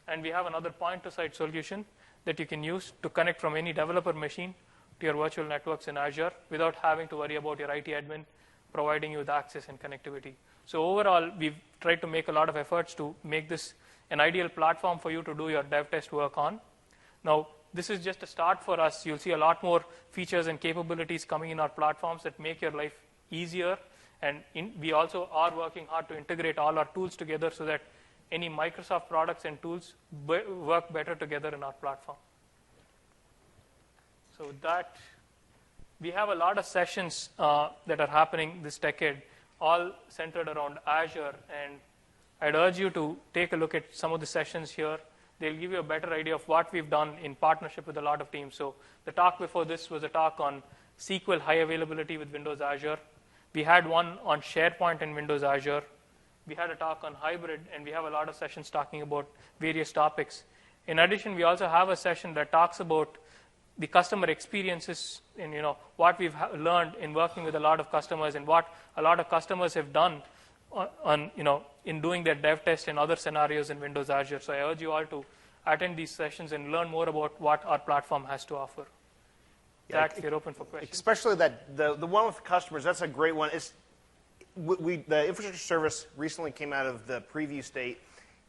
And we have another point-to-site solution that you can use to connect from any developer machine to your virtual networks in Azure without having to worry about your IT admin providing you with access and connectivity. So overall, we've tried to make a lot of efforts to make this an ideal platform for you to do your dev test work on. Now, this is just a start for us. You'll see a lot more features and capabilities coming in our platforms that make your life easier. And we also are working hard to integrate all our tools together so that any Microsoft products and tools work better together in our platform. So with that, we have a lot of sessions that are happening this decade, all centered around Azure. And I'd urge you to take a look at some of the sessions here. They'll give you a better idea of what we've done in partnership with a lot of teams. So the talk before this was a talk on SQL high availability with Windows Azure. We had one on SharePoint and Windows Azure. We had a talk on hybrid, and we have a lot of sessions talking about various topics. In addition, we also have a session that talks about the customer experiences and what we've learned in working with a lot of customers and what a lot of customers have done in doing their dev test and other scenarios in Windows Azure. So I urge you all to attend these sessions and learn more about what our platform has to offer. Zach, if you're open for questions. Especially the one with customers, that's a great one. The infrastructure service recently came out of the preview state,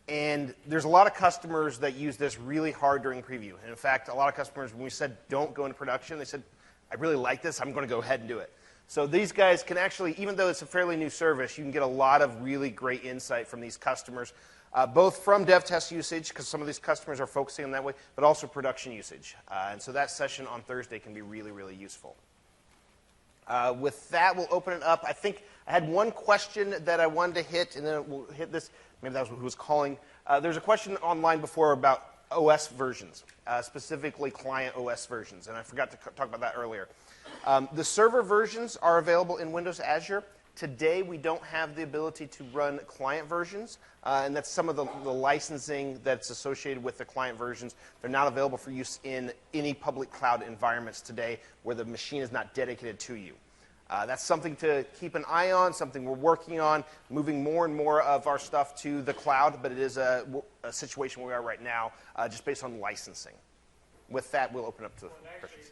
and there's a lot of customers that use this really hard during preview. And in fact, a lot of customers, when we said don't go into production, they said, I really like this, I'm going to go ahead and do it. So these guys can actually, even though it's a fairly new service, you can get a lot of really great insight from these customers, both from dev test usage, because some of these customers are focusing on that way, but also production usage. And so that session on Thursday can be really, really useful. With that, we'll open it up. I think I had one question that I wanted to hit, and then we'll hit this. Maybe that was who was calling. There's a question online before about OS versions, specifically client OS versions, and I forgot to talk about that earlier. The server versions are available in Windows Azure. Today, we don't have the ability to run client versions, and that's some of the licensing that's associated with the client versions. They're not available for use in any public cloud environments today where the machine is not dedicated to you. That's something to keep an eye on, something we're working on, moving more and more of our stuff to the cloud, but it is a situation where we are right now just based on licensing. With that, we'll open up to questions.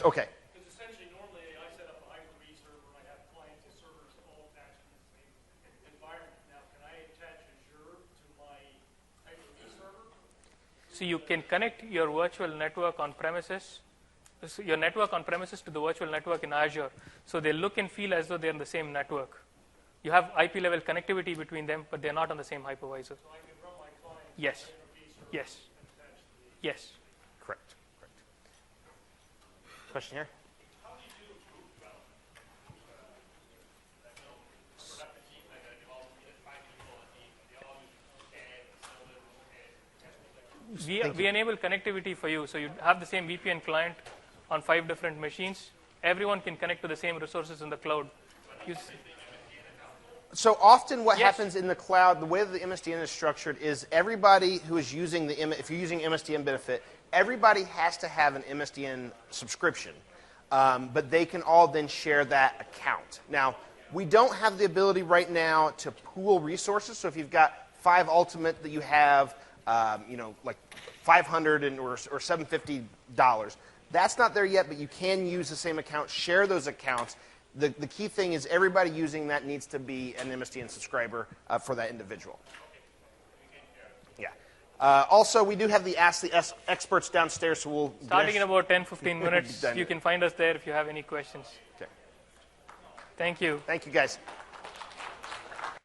Okay. Because essentially, normally, I set up a Hyper-V server, and I have clients and servers all attached in the same environment. Now, can I attach Azure to my Hyper-V server? So you can connect your virtual network on premises, your network on premises to the virtual network in Azure. So they look and feel as though they're in the same network. You have IP-level connectivity between them, but they're not on the same hypervisor. So I can run my clients Yes. Hyper-V server Yes. and attach to the Yes. Correct. Question here? How do you do group development? Production team, like a developer, you get 5 people on a team, they all use CAD, some of them look at we enable connectivity for you. So you have the same VPN client on 5 different machines. Everyone can connect to the same resources in the cloud. So often what Yes. happens in the cloud, the way that the MSDN is structured is everybody who is using if you're using MSDN benefit, everybody has to have an MSDN subscription. But they can all then share that account. Now, we don't have the ability right now to pool resources. So if you've got 5 Ultimate that you have, like $500 or $750, that's not there yet, but you can use the same account, share those accounts. The key thing is everybody using that needs to be an MSDN subscriber for that individual. Yeah. Also, we do have the Ask the Experts downstairs, so we'll... Starting in about 10-15 minutes, Done. you can find us there if you have any questions. Okay. Thank you. Thank you, guys.